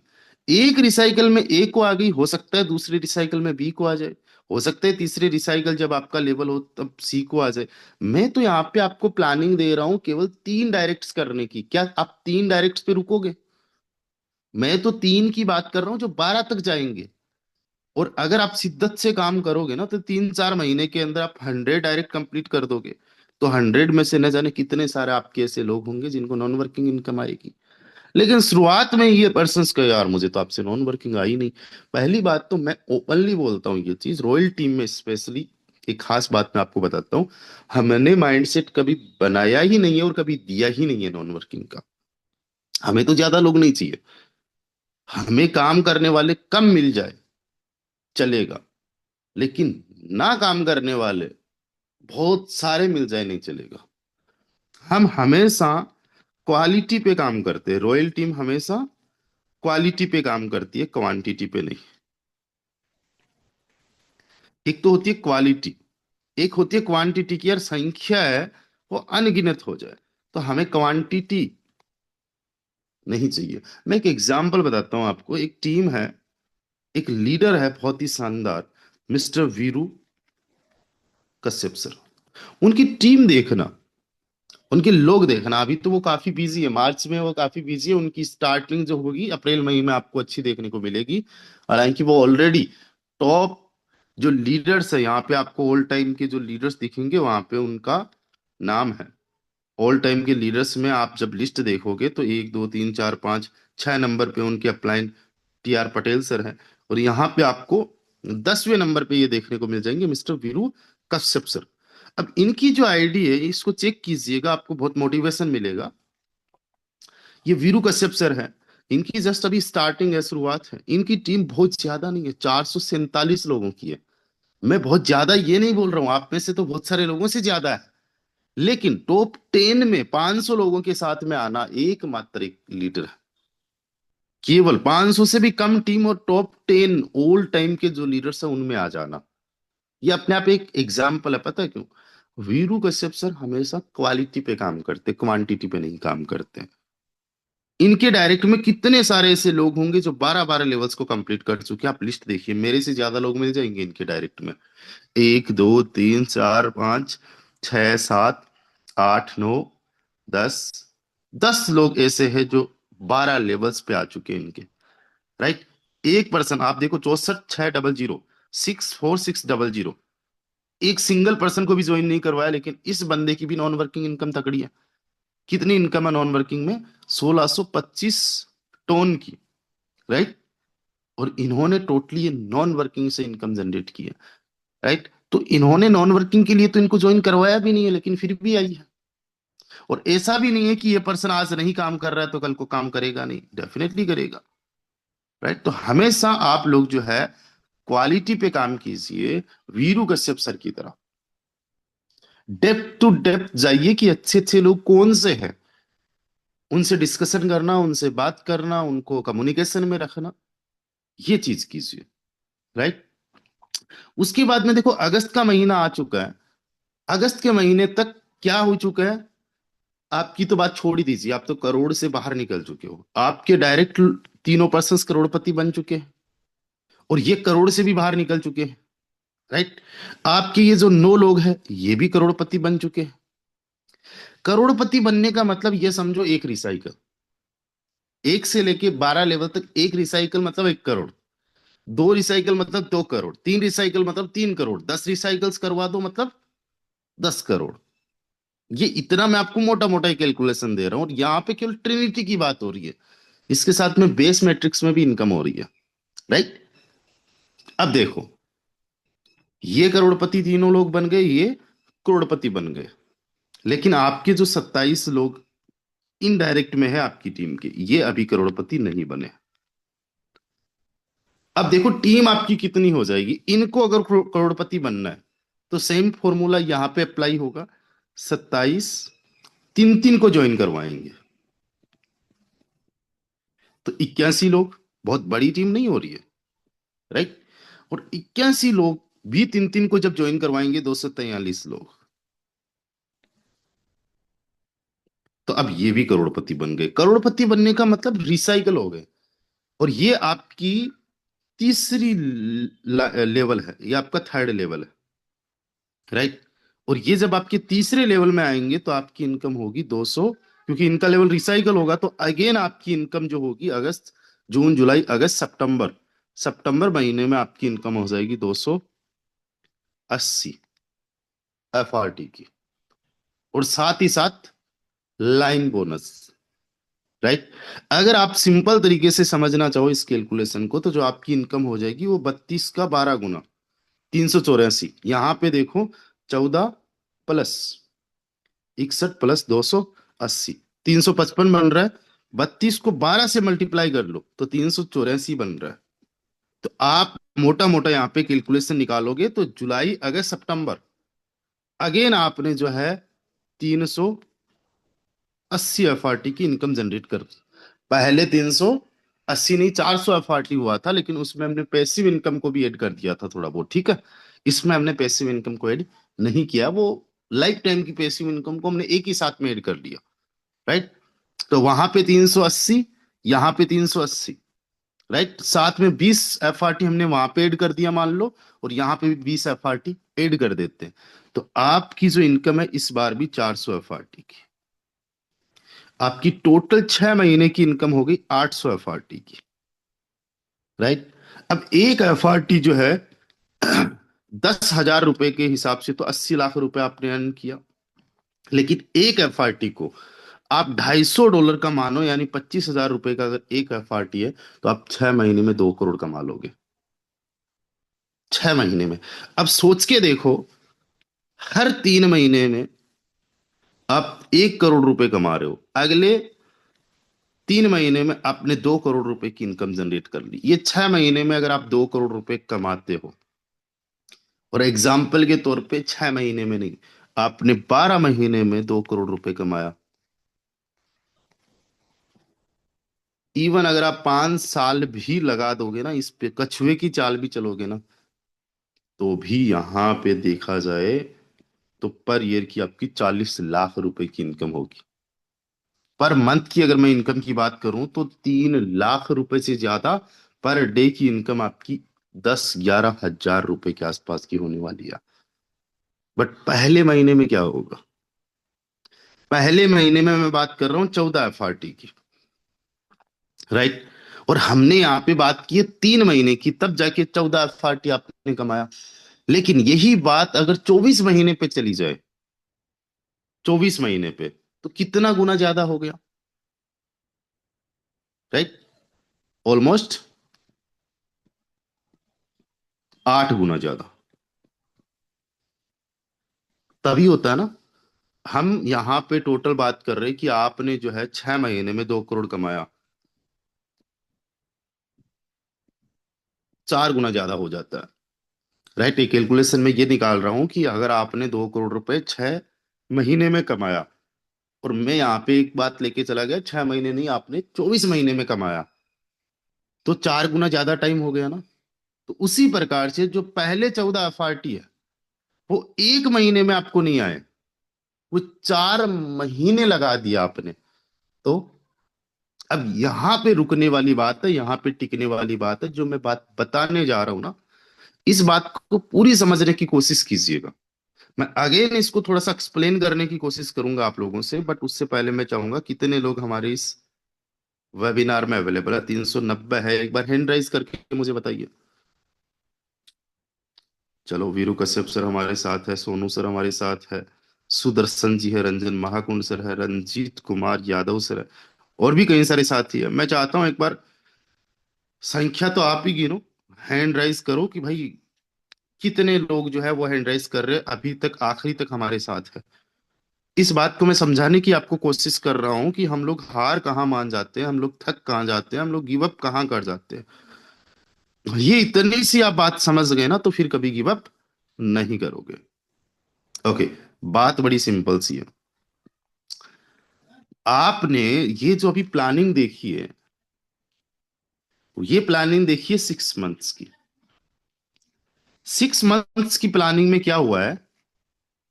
एक रिसाइकल में ए को आ गई, हो सकता है दूसरे रिसाइकल में बी को आ जाए, हो सकता है तीसरे रिसाइकल जब आपका लेवल हो तब सी को आ जाए। मैं तो यहाँ पे आपको प्लानिंग दे रहा हूं केवल 3 डायरेक्ट्स करने की। क्या आप 3 डायरेक्ट्स पे रुकोगे? मैं तो 3 की बात कर रहा हूं जो 12 तक जाएंगे। और अगर आप शिद्दत से काम करोगे ना तो 3 4 महीने के अंदर आप 100 डायरेक्ट कंप्लीट कर दोगे। तो 100 में से न जाने कितने सारे आपके ऐसे लोग होंगे जिनको नॉन वर्किंग इनकम आएगी। लेकिन शुरुआत में ये पर्सन कहे यार मुझे तो आपसे नॉन वर्किंग आई नहीं। पहली बात तो मैं ओपनली बोलता हूँ, ये चीज रॉयल टीम में स्पेशली एक खास बात मैं आपको बताता हूँ, हमने माइंडसेट कभी बनाया ही नहीं है और कभी दिया ही नहीं है नॉन वर्किंग का। हमें तो ज्यादा लोग नहीं चाहिए, हमें काम करने वाले कम मिल जाए चलेगा, लेकिन ना काम करने वाले बहुत सारे मिल जाए नहीं चलेगा। हम हमेशा क्वालिटी पे काम करते हैं, रॉयल टीम हमेशा क्वालिटी पे काम करती है, क्वांटिटी पे नहीं। एक तो होती है क्वालिटी, एक होती है क्वांटिटी की, यार संख्या है वो अनगिनत हो जाए, तो हमें क्वांटिटी नहीं चाहिए। मैं एक एग्जांपल बताता हूं आपको। एक टीम है, एक लीडर है बहुत ही शानदार, मिस्टर वीरू। कश्यप सर, उनकी टीम देखना, उनके लोग देखना। अभी तो वो काफी बिजी है, मार्च में वो काफी बिजी है। उनकी स्टार्टिंग जो होगी अप्रैल मई में आपको अच्छी देखने को मिलेगी। हालांकि वो ऑलरेडी टॉप जो लीडर्स है, यहाँ पे आपको ऑल टाइम के जो लीडर्स दिखेंगे वहां पे उनका नाम है। ऑल टाइम के लीडर्स में आप जब लिस्ट देखोगे तो 1 2 3 4 5 6 नंबर पे उनके upline T R Patel sir हैं। और यहाँ पे आपको 10वें नंबर पे ये देखने को मिल जाएंगे मिस्टर वीरू कश्यप सर। अब इनकी जो आईडी है इसको चेक कीजिएगा, आपको बहुत मोटिवेशन मिलेगा। ये वीरू कश्यप सर है, इनकी जस्ट अभी स्टार्टिंग है, शुरुआत है। इनकी टीम बहुत ज्यादा नहीं है, 447 लोगों की है। मैं बहुत ज्यादा ये नहीं बोल रहा हूं, आप में से तो बहुत सारे लोगों से ज्यादा है। लेकिन टॉप 10 में 500 लोगों के साथ में आना एकमात्र एक लीडर है। केवल 500 से भी कम टीम और टॉप 10 ऑल टाइम के जो लीडर्स हैं उनमें आ जाना, ये अपने आप एक एग्जाम्पल है। पता है क्यों? वीरू कश्यप सर हमेशा क्वालिटी पे काम करते, क्वांटिटी पे नहीं काम करते। इनके डायरेक्ट में कितने सारे ऐसे लोग होंगे जो 12 12 लेवल्स को कंप्लीट कर चुके हैं। आप लिस्ट देखिए, मेरे से ज्यादा लोग मिल जाएंगे इनके डायरेक्ट में। 1 2 3 4 5 6 7 8 9 10, 10 लोग ऐसे हैं जो 12 लेवल्स पे आ चुके हैं इनके। राइट? एक पर्सन आप देखो, 64 600 64 600, एक सिंगल पर्सन को भी ज्वाइन नहीं करवाया, लेकिन इस बंदे की भी नॉन वर्किंग इनकम तकड़ी है। कितनी इनकम है नॉन वर्किंग में? 1625 टन की। राइट? और इन्होंने टोटली ये नॉन वर्किंग से इनकम जनरेट की है। राइट? तो इन्होंने नॉन वर्किंग के लिए तो इनको ज्वाइन करवाया भी नहीं है, लेकिन फिर भी आई है। और ऐसा भी नहीं है कि ये पर्सन आज नहीं काम कर रहा है तो कल को काम करेगा नहीं, डेफिनेटली करेगा। राइट? तो हमेशा आप लोग जो है क्वालिटी पे काम कीजिए, वीरू कश्यप सर की तरह। डेप्थ टू डेप्थ जाइए कि अच्छे अच्छे लोग कौन से हैं, उनसे डिस्कशन करना, उनसे बात करना, उनको कम्युनिकेशन में रखना, ये चीज कीजिए। राइट? उसके बाद में देखो, अगस्त का महीना आ चुका है। अगस्त के महीने तक क्या हो चुका है? आपकी तो बात छोड़ ही दीजिए, आप तो करोड़ से बाहर निकल चुके हो। आपके डायरेक्ट तीनों पर्सन करोड़पति बन चुके हैं, और ये करोड़ से भी बाहर निकल चुके हैं। राइट? आपके ये जो 9 लोग हैं ये भी करोड़पति बन चुके हैं। करोड़पति बनने का मतलब ये समझो, एक रिसाइकल, 1 से लेके 12 लेवल तक एक रिसाइकल मतलब 1 करोड़। 2 रिसाइकल मतलब 2 करोड़। 3 रिसाइकल मतलब 3 करोड़। 10 रिसाइकल्स करवा दो मतलब 10 करोड़। ये इतना मैं आपको मोटा मोटा ही कैलकुलेशन दे रहा हूं, और यहाँ पे केवल ट्रिनिटी की बात हो रही है। इसके साथ में बेस मैट्रिक्स में भी इनकम हो रही है। राइट? अब देखो, ये करोड़पति तीनों लोग बन गए, ये करोड़पति बन गए। लेकिन आपके जो 27 लोग इनडायरेक्ट में है आपकी टीम के, ये अभी करोड़पति नहीं बने। अब देखो टीम आपकी कितनी हो जाएगी। इनको अगर करोड़पति बनना है तो सेम फॉर्मूला यहां पे अप्लाई होगा। 27, तीन तीन को ज्वाइन करवाएंगे तो 81 लोग, बहुत बड़ी टीम नहीं हो रही है। राइट? और 81 लोग भी तीन तीन को जब ज्वाइन करवाएंगे, 243 लोग, तो अब ये भी करोड़पति बन गए। करोड़पति बनने का मतलब रिसाइकल हो गए। और ये आपकी तीसरी लेवल है, ये आपका थर्ड लेवल है। राइट? और ये जब आपके तीसरे लेवल में आएंगे तो आपकी इनकम होगी 200, क्योंकि इनका लेवल रिसाइकल होगा। तो अगेन आपकी इनकम जो होगी अगस्त, जून, जुलाई, अगस्त, सितंबर, सितंबर महीने में आपकी इनकम हो जाएगी 280 FRT की। और साथ ही साथ लाइन बोनस। राइट? अगर आप सिंपल तरीके से समझना चाहो इस कैलकुलेशन को, तो जो आपकी इनकम हो जाएगी वो 32 का 12 गुना, 384। यहां पे देखो, 14 + 61 + 280, 355 बन रहा है। 32 को 12 से मल्टीप्लाई कर लो तो 384 बन रहा है। तो आप मोटा मोटा यहाँ पे कैलकुलेशन निकालोगे तो जुलाई, अगस्त, सितंबर, अगेन आपने जो है 380 FRT की इनकम जनरेट कर। पहले 380 नहीं, 400 FRT हुआ था, लेकिन उसमें हमने पैसिव इनकम को भी ऐड कर दिया था थोड़ा बहुत। ठीक है? इसमें हमने पैसिव इनकम को ऐड नहीं किया, वो लाइफ टाइम की पैसिव इनकम को हमने एक ही साथ में ऐड कर दिया। राइट? तो वहां पे 380, यहाँ पे 380। राइट? साथ में 20 FRT हमने वहां पे ऐड कर दिया मान लो, और यहाँ पे भी 20 FRT ऐड कर देते हैं, तो आपकी जो इनकम है इस बार भी 400 एफआरटी की। आपकी टोटल 6 महीने की इनकम हो गई 800 एफआरटी की। राइट। अब एक एफआरटी जो है 10,000 रुपए के हिसाब से तो 80 लाख रुपए आपने अर्न किया। लेकिन एक एफआरटी को आप $250 का मानो, यानी 25,000 रुपए का अगर एक एफआरटी है, तो आप 6 महीने में 2 करोड़ कमा लोगे। 6 महीने में। अब सोच के देखो, हर 3 महीने में आप 1 करोड़ रुपए कमा रहे हो, अगले 3 महीने में आपने 2 करोड़ रुपए की इनकम जनरेट कर ली। ये 6 महीने में अगर आप 2 करोड़ रुपए कमाते हो, और एग्जाम्पल के तौर पे 6 महीने में नहीं, आपने 12 महीने में 2 करोड़ रुपए कमाया। इवन अगर आप 5 साल भी लगा दोगे ना, इस पे कछुए की चाल भी चलोगे ना, तो भी यहां पे देखा जाए तो पर ईयर की आपकी 40 लाख रुपए की इनकम होगी। पर मंथ की अगर मैं इनकम की बात करूं तो 3 लाख रुपए से ज्यादा पर डे की इनकम आपकी 10-11 हजार रुपए के आसपास की होने वाली है। बट पहले महीने में क्या होगा? पहले महीने में मैं बात कर रहा हूँ 14 एफआरटी की। राइट। और हमने यहाँ पे बात की है 3 महीने की, तब जाके 14 एफआरटी आपने कमाया। लेकिन यही बात अगर 24 महीने पे चली जाए, 24 महीने पे, तो कितना गुना ज्यादा हो गया? राइट। ऑलमोस्ट 8 गुना ज्यादा। तभी होता है ना। हम यहां पे टोटल बात कर रहे हैं कि आपने जो है 6 महीने में 2 करोड़ कमाया, 4 गुना ज्यादा हो जाता है। राइट। एक कैलकुलेशन में ये निकाल रहा हूं कि अगर आपने 2 करोड़ रुपए 6 महीने में कमाया, और मैं यहाँ पे एक बात लेके चला गया, 6 महीने नहीं, आपने 24 महीने में कमाया, तो 4 गुना ज्यादा टाइम हो गया ना। तो उसी प्रकार से जो पहले 14 एफआरटी है, वो 1 महीने में आपको नहीं आए, वो 4 महीने लगा दिया आपने। तो अब यहां पे रुकने वाली बात है, यहां पे टिकने वाली बात है, जो मैं बात बताने जा रहा हूं ना, इस बात को पूरी समझने की कोशिश कीजिएगा। मैं अगेन इसको थोड़ा सा एक्सप्लेन करने की कोशिश करूंगा आप लोगों से, बट उससे पहले मैं चाहूंगा कितने लोग हमारे इस वेबिनार में अवेलेबल है। 390 है, एक बार हैंड राइज करके मुझे बताइए। चलो, वीरू कश्यप सर हमारे साथ है, सोनू सर हमारे साथ है, सुदर्शन जी है, रंजन महाकुंड सर है, रंजीत कुमार यादव सर है, और भी कई सारे साथी है। मैं चाहता हूं एक बार संख्या तो आप ही गिनो, हैंड राइज करो कि भाई कितने लोग जो है वो हैंड राइज कर रहे हैं, अभी तक आखिरी तक हमारे साथ है। इस बात को मैं समझाने की आपको कोशिश कर रहा हूं कि हम लोग हार कहाँ मान जाते हैं, हम लोग थक कहाँ जाते हैं, हम लोग गिव अप कहाँ कर जाते हैं। ये इतनी सी आप बात समझ गए ना, तो फिर कभी गिव अप नहीं करोगे। ओके। बात बड़ी सिंपल सी है। आपने ये जो अभी प्लानिंग देखी है, ये प्लानिंग देखिए 6 मंथ्स की। 6 मंथ्स की प्लानिंग में क्या हुआ है?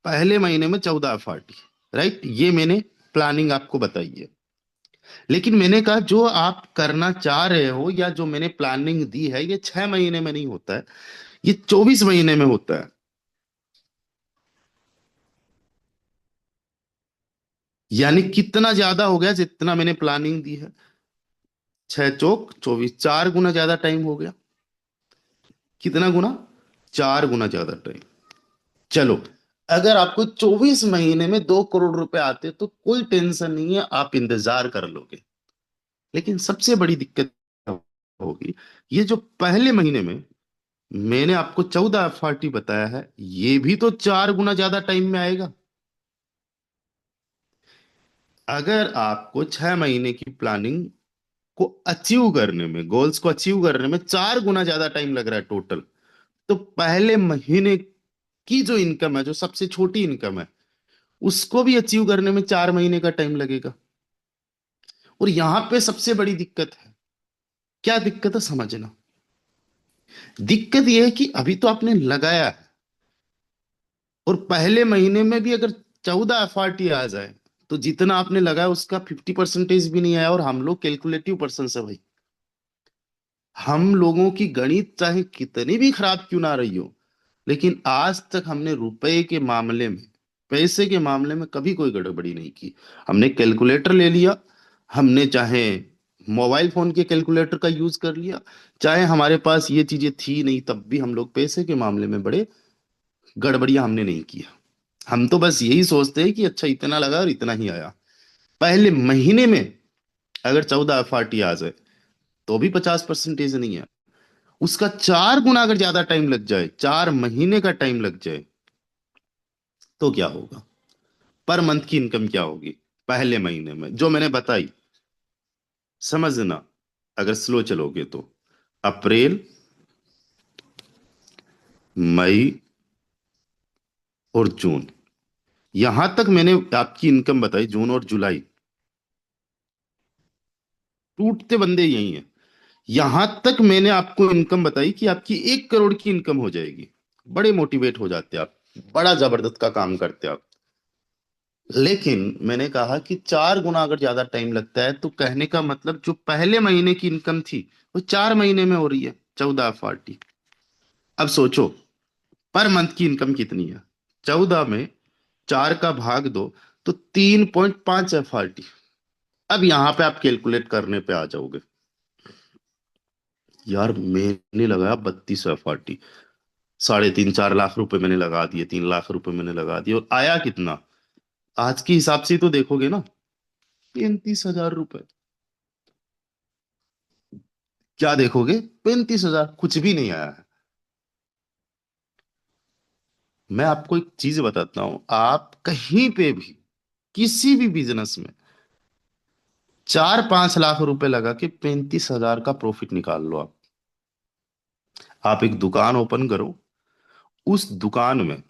पहले महीने में 14 एफआरटी। राइट। ये मैंने प्लानिंग आपको बताई है। लेकिन मैंने कहा जो आप करना चाह रहे हो, या जो मैंने प्लानिंग दी है, ये 6 महीने में नहीं होता है, ये 24 महीने में होता है। यानी कितना ज्यादा हो गया जितना मैंने प्लानिंग दी है? 6 चौक 24, 4 गुना ज्यादा टाइम हो गया। कितना गुना? 4 गुना ज्यादा टाइम। चलो, अगर आपको 24 महीने में 2 करोड़ रुपए आते तो कोई टेंशन नहीं है, आप इंतजार कर लोगे। लेकिन सबसे बड़ी दिक्कत होगी, ये जो पहले महीने में मैंने आपको 14 एफआरटी बताया है, ये भी तो 4 गुना ज्यादा टाइम में आएगा। अगर आपको 6 महीने की प्लानिंग को अचीव करने में, गोल्स को अचीव करने में 4 गुना ज्यादा टाइम लग रहा है टोटल, तो पहले महीने की जो इनकम है, जो सबसे छोटी इनकम है, उसको भी अचीव करने में 4 महीने का टाइम लगेगा। और यहां पे सबसे बड़ी दिक्कत है। क्या दिक्कत है समझना। दिक्कत यह है कि अभी तो आपने लगाया है, और पहले महीने में भी अगर 14 एफआरटी आ जाए, तो जितना आपने लगाया उसका 50% भी नहीं आया। और हम लोग कैलकुलेटिव पर्सन है भाई। हम लोगों की गणित चाहे कितनी भी खराब क्यों ना रही हो, लेकिन आज तक हमने रुपए के मामले में, पैसे के मामले में कभी कोई गड़बड़ी नहीं की। हमने कैलकुलेटर ले लिया, हमने चाहे मोबाइल फोन के कैलकुलेटर का यूज कर लिया, चाहे हमारे पास ये चीजें थी नहीं तब भी हम लोग पैसे के मामले में बड़े गड़बड़ियां हमने नहीं किया। हम तो बस यही सोचते हैं कि अच्छा इतना लगा और इतना ही आया। पहले महीने में अगर 14 FRT आ जाए तो भी 50% नहीं है, उसका 4 गुना अगर ज्यादा टाइम लग जाए, 4 महीने का टाइम लग जाए, तो क्या होगा? पर मंथ की इनकम क्या होगी पहले महीने में जो मैंने बताई? समझना, अगर स्लो चलोगे तो अप्रैल, मई और जून, यहां तक मैंने आपकी इनकम बताई, जून और जुलाई, टूटते बंदे यही हैं। यहां तक मैंने आपको इनकम बताई कि आपकी 1 करोड़ की इनकम हो जाएगी। बड़े मोटिवेट हो जाते आप, बड़ा जबरदस्त का काम करते आप। लेकिन मैंने कहा कि 4 गुना अगर ज्यादा टाइम लगता है तो कहने का मतलब जो पहले महीने की इनकम थी वो 4 महीने में हो रही है, 14 FRT। अब सोचो पर मंथ की इनकम कितनी है? 14 में 4 का भाग 2 तो 3.5 FRT। अब यहां पे आप कैलकुलेट करने पे आ जाओगे, यार मैंने लगाया 32 FRT, 3.5 4 लाख रुपए मैंने लगा दिए, 3 लाख रुपए मैंने लगा दिए, और आया कितना? आज के हिसाब से ही तो देखोगे ना, 35,000 रुपए। क्या देखोगे? 35,000, कुछ भी नहीं आया है। मैं आपको एक चीज बताता हूं, आप कहीं पे भी किसी भी बिजनेस में 4 5 लाख रुपए लगा के 35,000 का प्रॉफिट निकाल लो। आप एक दुकान ओपन करो, उस दुकान में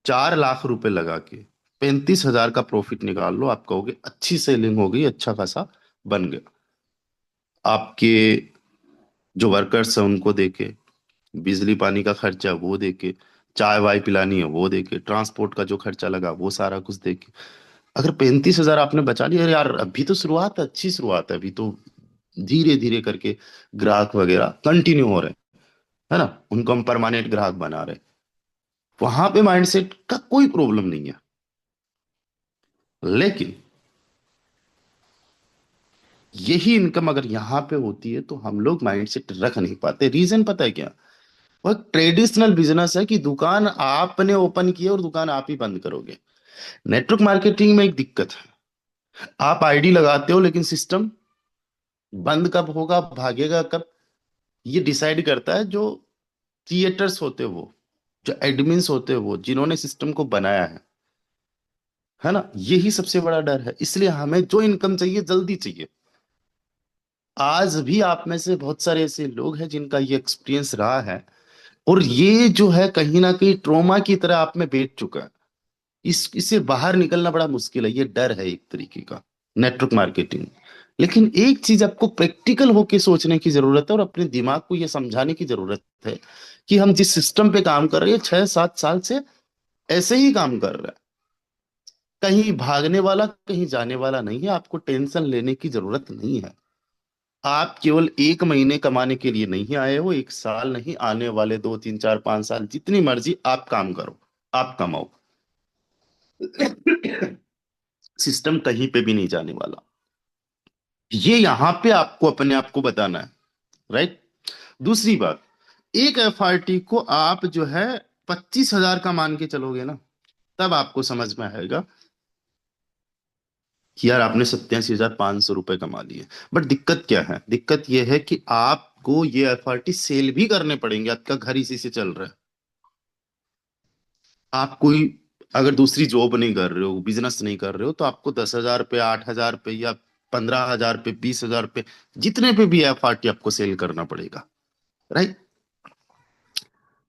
4 लाख रुपए लगा के 35,000 का प्रॉफिट निकाल लो, आप कहोगे अच्छी सेलिंग हो गई, अच्छा खासा बन गया। आपके जो वर्कर्स हैं उनको देके, बिजली पानी का खर्चा वो देके, चाय वाय पिलानी है वो देके, ट्रांसपोर्ट का जो खर्चा लगा वो सारा कुछ देके, अगर 35,000 आपने बचा लिया, अरे यार अभी तो शुरुआत है, अच्छी शुरुआत है, अभी तो धीरे धीरे करके ग्राहक वगैरह कंटिन्यू हो रहे हैं, है ना, उनको हम परमानेंट ग्राहक बना रहे हैं। वहां पे माइंडसेट का कोई प्रॉब्लम नहीं है। लेकिन यही इनकम अगर यहाँ पे होती है तो हम लोग माइंडसेट रख नहीं पाते। रीजन पता है क्या? वो एक ट्रेडिशनल बिजनेस है कि दुकान आपने ओपन की है और दुकान आप ही बंद करोगे। नेटवर्क मार्केटिंग में एक दिक्कत है, आप आईडी लगाते हो लेकिन सिस्टम बंद कब होगा, भागेगा कब, ये डिसाइड करता है जो क्रिएटर्स होते हैं, वो जो एडमिन्स होते हैं, वो जिन्होंने सिस्टम को बनाया है ना। यही सबसे बड़ा डर है, इसलिए हमें जो इनकम चाहिए जल्दी चाहिए। आज भी आप में से बहुत सारे ऐसे लोग हैं जिनका ये एक्सपीरियंस रहा है, और ये जो है कहीं ना कहीं ट्रोमा की तरह आप में बैठ चुका है। इससे बाहर निकलना बड़ा मुश्किल है, ये डर है एक तरीके का, नेटवर्क मार्केटिंग। लेकिन एक चीज आपको प्रैक्टिकल होके सोचने की जरूरत है और अपने दिमाग को ये समझाने की जरूरत है कि हम जिस सिस्टम पे काम कर रहे हैं 6 7 साल से ऐसे ही काम कर रहे हैं। कहीं भागने वाला कहीं जाने वाला नहीं है, आपको टेंशन लेने की जरूरत नहीं है। आप केवल 1 महीने कमाने के लिए नहीं आए हो, 1 साल नहीं, आने वाले 2 3 4 5 साल जितनी मर्जी आप काम करो, आप कमाओ। सिस्टम कहीं पे भी नहीं जाने वाला, ये यहां पे आपको अपने आप को बताना है, राइट। दूसरी बात, 1 FRT को आप जो है 25,000 का मान के चलोगे ना, तब आपको समझ में आएगा कि यार आपने 87,500 रुपए कमा लिए। बट दिक्कत क्या है? दिक्कत यह है कि आपको ये FRT सेल भी करने पड़ेंगे, आपका घर इसी से चल रहा है। आप कोई अगर दूसरी जॉब नहीं कर रहे हो, बिजनेस नहीं कर रहे हो, तो आपको 10,000 पे, 8,000 पे, या 15,000 पे, 20,000 पे, जितने पे भी FRT आपको सेल करना पड़ेगा, राइट।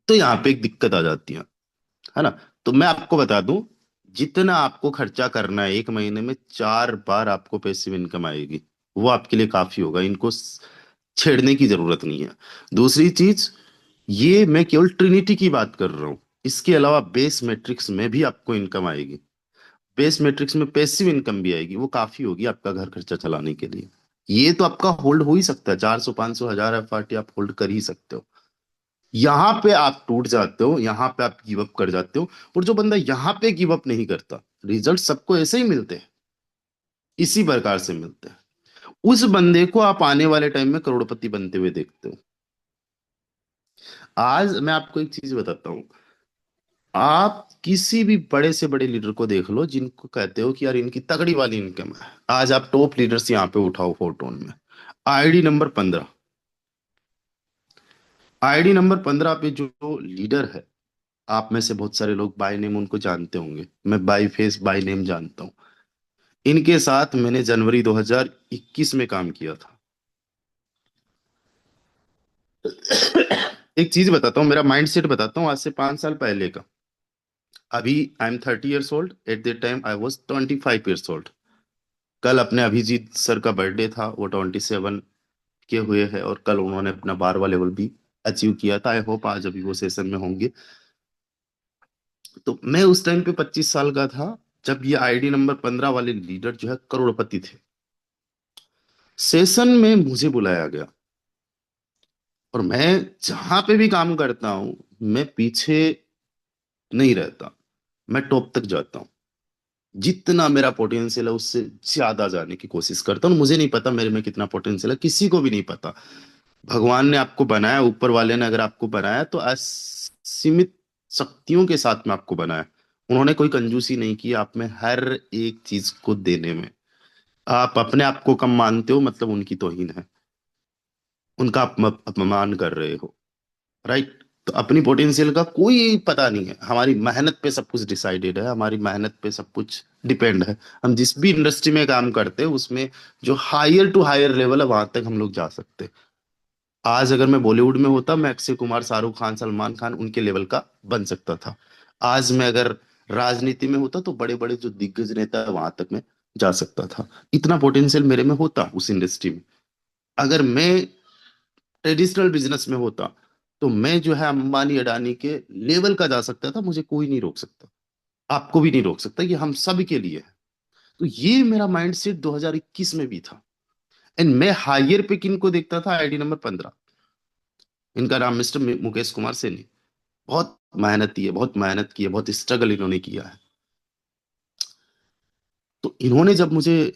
तो यहाँ पे एक दिक्कत आ जाती है ना। तो मैं आपको बता दूं, जितना आपको खर्चा करना है 1 महीने में 4 बार आपको पैसिव इनकम आएगी, वो आपके लिए काफी होगा, इनको छेड़ने की जरूरत नहीं है। दूसरी चीज, ये मैं केवल ट्रिनिटी की बात कर रहा हूँ, इसके अलावा बेस मैट्रिक्स में भी आपको इनकम आएगी। बेस मैट्रिक्स में पैसिव इनकम भी आएगी, वो काफी होगी आपका घर खर्चा चलाने के लिए। ये तो आपका होल्ड हो ही सकता है, 400 500 1000 FRT आप होल्ड कर ही सकते हो। यहां पे आप टूट जाते हो, यहां पे आप गिव अप कर जाते हो। और जो बंदा यहां पे गिव अप नहीं करता, रिजल्ट सबको ऐसे ही मिलते हैं, इसी प्रकार से मिलते हैं। उस बंदे को आप आने वाले टाइम में करोड़पति बनते हुए देखते हो। आज मैं आपको एक चीज बताता हूँ। आप किसी भी बड़े से बड़े लीडर को देख लो जिनको कहते हो कि यार इनकी तगड़ी वाली इनकम है, आज आप टॉप लीडर्स यहाँ पे उठाओ फोटोन में, आईडी नंबर 15, आईडी नंबर 15 पे जो लीडर है, आप में से बहुत सारे लोग बाय नेम उनको जानते होंगे, मैं बाय फेस बाय नेम जानता हूँ। इनके साथ मैंने जनवरी 2021 में काम किया था। एक चीज बताता हूँ, मेरा माइंड सेट बताता हूँ आज से 5 साल पहले का। अभी I am 30 years old, at the time I was 25 years old. कल अपने अभिजीत सर का बर्थडे था, वो 27 के हुए हैं, और कल उन्होंने अपना 12वां लेवल भी अचीव किया था। आई होप आज अभी वो सेशन में होंगे। तो मैं उस टाइम पे 25 साल का था, जब ये आईडी नंबर 15 वाले लीडर जो है करोड़पति थे। सेशन में मुझे बुलाया गया, और मैं जहां पे भी काम करता हूं, मैं पीछे नहीं रहता, मैं टॉप तक जाता हूँ। जितना मेरा पोटेंशियल है उससे ज्यादा जाने की कोशिश करता हूँ। मुझे नहीं पता मेरे में कितना पोटेंशियल है, किसी को भी नहीं पता। भगवान ने आपको बनाया, ऊपर वाले ने अगर आपको बनाया तो असीमित शक्तियों के साथ में आपको बनाया। उन्होंने कोई कंजूसी नहीं की आप में हर एक चीज को देने में। आप अपने आप को कम मानते हो, मतलब उनकी तौहीन है, उनका अपमान कर रहे हो। राइट। तो अपनी पोटेंशियल का कोई पता नहीं है। हमारी मेहनत पे सब कुछ डिसाइडेड है, हमारी मेहनत पे सब कुछ डिपेंड है। हम जिस भी इंडस्ट्री में काम करते हैं उसमें जो हायर टू हायर लेवल है वहां तक हम लोग जा सकते हैं। आज अगर मैं बॉलीवुड में होता, मैं अक्षय कुमार, शाहरुख खान, सलमान खान उनके लेवल का बन सकता था। आज मैं अगर राजनीति में होता तो बड़े बड़े जो दिग्गज नेता है वहां तक मैं जा सकता था। इतना पोटेंशियल मेरे में होता उस इंडस्ट्री में। अगर मैं ट्रेडिशनल बिजनेस में होता तो मैं जो है अंबानी अडानी के लेवल का जा सकता था। मुझे कोई नहीं रोक सकता, आपको भी नहीं रोक सकता, ये हम सब के लिए है। तो ये मेरा माइंडसेट 2021 में भी था। एंड मैं हायर पे किन को देखता था, आईडी नंबर 15, इनका नाम मिस्टर मुकेश कुमार सैनी। बहुत मेहनती है, बहुत मेहनत की है, बहुत स्ट्रगल इन्होंने किया है। तो इन्होंने जब मुझे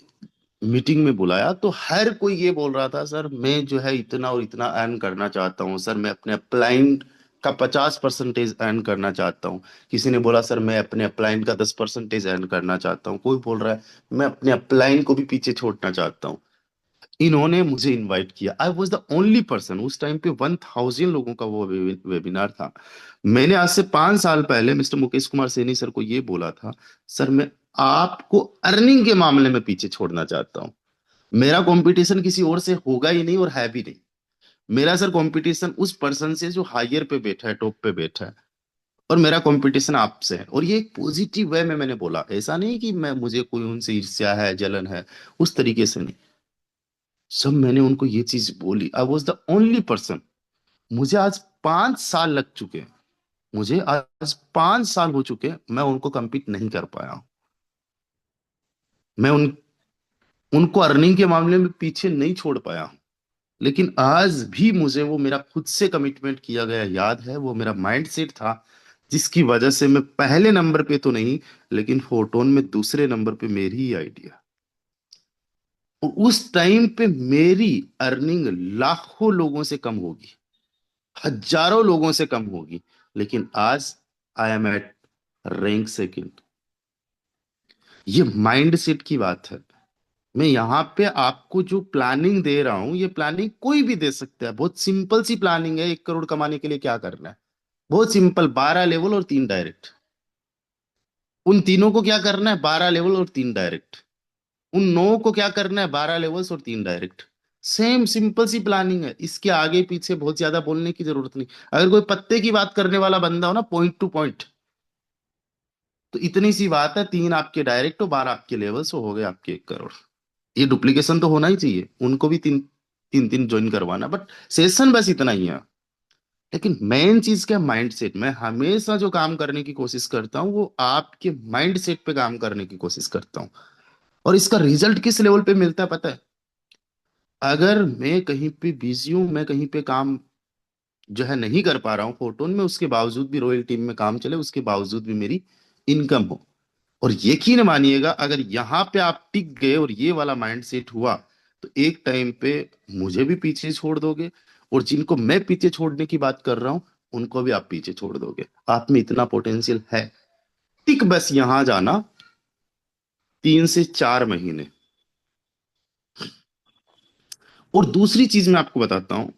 मीटिंग में बुलाया तो हर कोई ये बोल रहा था, सर मैं जो है इतना और इतना अर्न करना चाहता हूँ, सर मैं अपने अपलाइन का 50% अर्न करना चाहता हूँ। किसी ने बोला सर मैं अपने अपलाइन का 10% अर्न करना चाहता हूँ। कोई बोल रहा है मैं अपने अपलाइन को भी पीछे छोड़ना चाहता हूँ। इन्होंने मुझे इनवाइट किया, I was the only person. उस टाइम पे 1000 लोगों का वो वेबिनार था। मैंने आज से 5 साल पहले मिस्टर मुकेश कुमार सैनी सर को ये बोला था, सर मैं आपको अर्निंग के मामले में पीछे छोड़ना चाहता हूँ। मेरा कंपटीशन किसी और से होगा ही नहीं और है भी नहीं। मेरा सर कंपटीशन उस पर्सन से जो हायर पे बैठा है, टॉप पे बैठा है, और मेरा कंपटीशन आपसे है। और ये एक पॉजिटिव वे में मैंने बोला, ऐसा नहीं कि मैं मुझे कोई उनसे ईर्ष्या है, जलन है, उस तरीके से नहीं। जब मैंने उनको ये चीज बोली, I was the only person. मुझे आज 5 साल लग चुके हैं, मुझे आज 5 साल हो चुके हैं, मैं उनको compete नहीं कर पाया हूं। मैं उनको अर्निंग के मामले में पीछे नहीं छोड़ पाया हूं। लेकिन आज भी मुझे वो मेरा खुद से कमिटमेंट किया गया याद है, वो मेरा माइंड सेट था, जिसकी वजह से मैं पहले नंबर पे तो नहीं, लेकिन फोटोन में दूसरे नंबर पे मेरी ही आइडिया। और उस टाइम पे मेरी अर्निंग लाखों लोगों से कम होगी, हजारों लोगों से कम होगी। लेकिन आज I am at rank second. ये माइंड सेट की बात है। मैं यहाँ पे आपको जो प्लानिंग दे रहा हूं, ये प्लानिंग कोई भी दे सकता है। बहुत सिंपल सी प्लानिंग है, 1 करोड़ कमाने के लिए क्या करना है। बहुत सिंपल, 12 लेवल और 3 डायरेक्ट। उन तीनों को क्या करना है, 12 लेवल और 3 डायरेक्ट। उन 9 को क्या करना है, 12 लेवल्स और 3 डायरेक्ट। सेम सिंपल सी प्लानिंग है, इसके आगे पीछे बहुत ज्यादा बोलने की जरूरत नहीं। अगर कोई पत्ते की बात करने वाला बंदा हो ना, पॉइंट टू पॉइंट, तो इतनी सी बात है, 3 आपके डायरेक्ट और 12 आपके लेवल्स, हो गए आपके 1 करोड़। ये डुप्लीकेशन तो होना ही चाहिए, उनको भी तीन तीन तीन ज्वाइन करवाना, बट सेशन बस इतना ही है। लेकिन मेन चीज क्या, माइंड सेट। मैं हमेशा जो काम करने की कोशिश करता हूँ वो आपके माइंड सेट पे काम करने की कोशिश करता हूँ। और इसका रिजल्ट किस लेवल पे मिलता है पता है? अगर मैं कहीं पे बिजी हूं, मैं कहीं पे काम जो है नहीं कर पा रहा हूँ फोरटोन में, उसके बावजूद भी रॉयल टीम में काम चले, उसके बावजूद भी मेरी इनकम हो। और यकीन मानिएगा, अगर यहाँ पे आप टिक गए और ये वाला माइंड सेट हुआ, तो एक टाइम पे मुझे भी पीछे छोड़ दोगे, और जिनको मैं पीछे छोड़ने की बात कर रहा हूँ उनको भी आप पीछे छोड़ दोगे। आप में इतना पोटेंशियल है। टिक बस यहां जाना 3 से 4 महीने। और दूसरी चीज मैं आपको बताता हूं,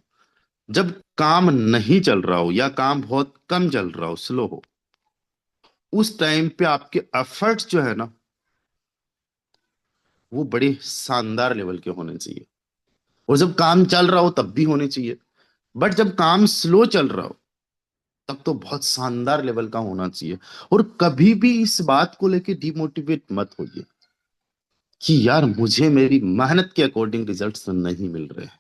जब काम नहीं चल रहा हो या काम बहुत कम चल रहा हो, स्लो हो, उस टाइम पे आपके एफर्ट्स जो है ना, वो बड़े शानदार लेवल के होने चाहिए। और जब काम चल रहा हो तब भी होने चाहिए। बट जब काम स्लो चल रहा हो, तब तो बहुत शानदार लेवल का होना चाहिए। और कभी भी इस बात को लेके डिमोटिवेट मत होइए कि यार मुझे मेरी मेहनत के अकॉर्डिंग रिजल्ट्स नहीं मिल रहे हैं।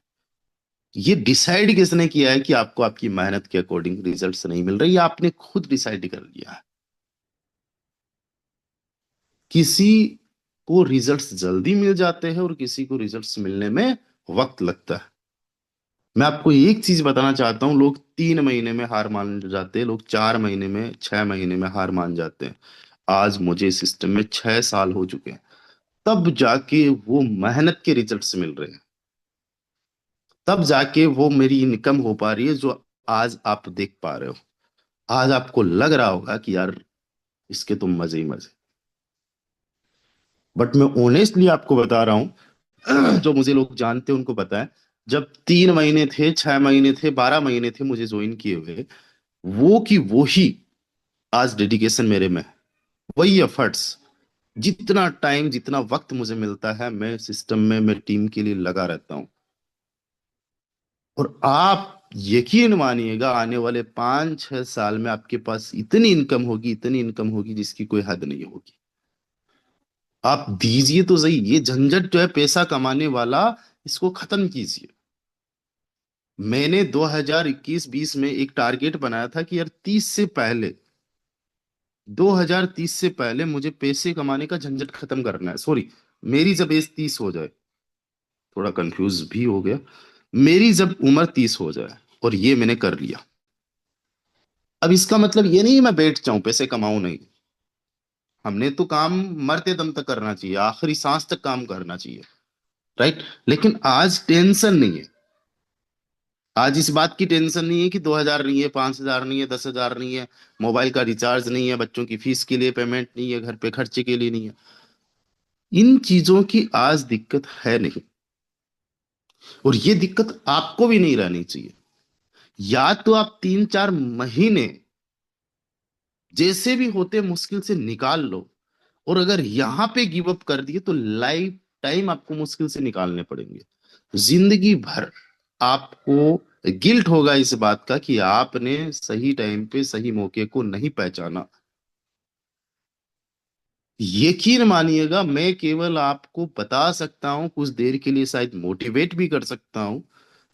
ये डिसाइड किसने किया है कि आपको आपकी मेहनत के अकॉर्डिंग रिजल्ट्स नहीं मिल रहे? ये आपने खुद डिसाइड कर लिया है। किसी को रिजल्ट्स जल्दी मिल जाते हैं और किसी को रिजल्ट्स मिलने में वक्त लगता है। मैं आपको एक चीज बताना चाहता हूँ, लोग 3 महीने में हार मान जाते हैं, लोग 4 महीने में, 6 महीने में हार मान जाते हैं। आज मुझे सिस्टम में 6 साल हो चुके हैं, तब जाके वो मेहनत के रिजल्ट्स मिल रहे हैं। तब जाके वो मेरी इनकम हो पा रही है जो आज आप देख पा रहे हो। आज आपको लग रहा होगा कि यार इसके तो मजे ही मजे। बट मैं ऑनेस्टली आपको बता रहा हूँ, जो मुझे लोग जानते हैं उनको पता है, जब 3 महीने थे, 6 महीने थे, 12 महीने थे मुझे ज्वाइन किए हुए, वो की वो ही आज डेडिकेशन मेरे में है। वही एफर्ट्स, जितना टाइम जितना वक्त मुझे मिलता है, मैं सिस्टम में, मैं टीम के लिए लगा रहता हूँ। और आप यकीन मानिएगा, आने वाले 5-6 साल में आपके पास इतनी इनकम होगी, इतनी इनकम होगी जिसकी कोई हद नहीं होगी। आप दीजिए तो सही, ये झंझट जो है पैसा कमाने वाला, इसको खत्म कीजिए। मैंने 2021-20 में एक टारगेट बनाया था कि यार 30 से पहले, 2030 से पहले मुझे पैसे कमाने का झंझट खत्म करना है। सॉरी, मेरी जब एज 30 हो जाए, थोड़ा कंफ्यूज भी हो गया, मेरी जब उम्र 30 हो जाए, और ये मैंने कर लिया। अब इसका मतलब ये नहीं मैं बैठ जाऊं पैसे कमाऊं नहीं। हमने तो काम मरते दम तक करना चाहिए, आखिरी सांस तक काम करना चाहिए। राइट। लेकिन आज टेंशन नहीं है। आज इस बात की टेंशन नहीं है कि 2,000 नहीं है, 5,000 नहीं है, 10,000 नहीं है, मोबाइल का रिचार्ज नहीं है, बच्चों की फीस के लिए पेमेंट नहीं है, घर पे खर्चे के लिए नहीं है। इन चीजों की आज दिक्कत है नहीं। और ये दिक्कत आपको भी नहीं रहनी चाहिए। या तो आप 3-4 महीने जैसे भी होते मुश्किल से निकाल लो, और अगर यहां पे गिव अप कर दिए तो लाइफ टाइम आपको मुश्किल से निकालने पड़ेंगे। जिंदगी भर आपको गिल्ट होगा इस बात का कि आपने सही टाइम पे सही मौके को नहीं पहचाना। यकीन मानिएगा, मैं केवल आपको बता सकता हूं, कुछ देर के लिए शायद मोटिवेट भी कर सकता हूं,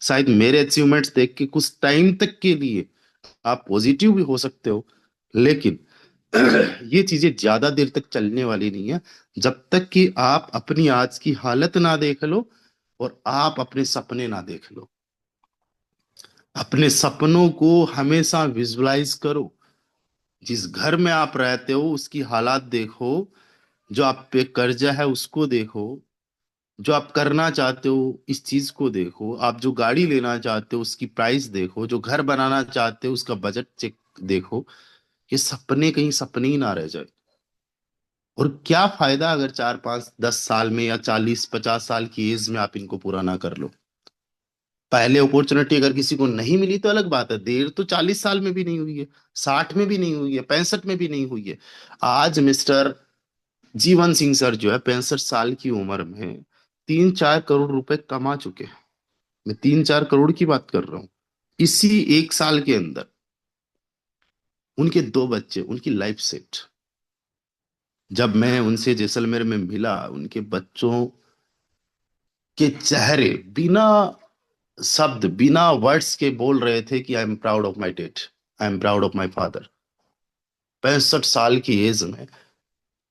शायद मेरे अचीवमेंट्स देख के कुछ टाइम तक के लिए आप पॉजिटिव भी हो सकते हो। लेकिन ये चीजें ज्यादा देर तक चलने वाली नहीं है, जब तक कि आप अपनी आज की हालत ना देख लो और आप अपने सपने ना देख लो। अपने सपनों को हमेशा विजुलाइज करो। जिस घर में आप रहते हो उसकी हालात देखो, जो आप पे कर्जा है उसको देखो, जो आप करना चाहते हो इस चीज को देखो, आप जो गाड़ी लेना चाहते हो उसकी प्राइस देखो, जो घर बनाना चाहते हो उसका बजट चेक देखो। ये सपने कहीं सपने ही ना रह जाए। और क्या फायदा अगर 4-5-10 साल में या 40-50 साल की एज में आप इनको पूरा ना कर लो। पहले अपॉर्चुनिटी अगर किसी को नहीं मिली तो अलग बात है, देर तो 40 साल में भी नहीं हुई है, 60 में भी नहीं हुई है, 65 में भी नहीं हुई है। आज मिस्टर जीवन सिंह सर जो है 65 साल की उम्र में 3-4 करोड़ रुपए कमा चुके हैं। मैं 3-4 करोड़ की बात कर रहा हूँ। इसी 1 साल के अंदर उनके 2 बच्चे, उनकी लाइफ सेट। जब मैं उनसे जैसलमेर में मिला, उनके बच्चों के चेहरे बिना शब्द, बिना वर्ड्स के बोल रहे थे कि I am proud of my dead, I am proud of my father. 65 साल की एज में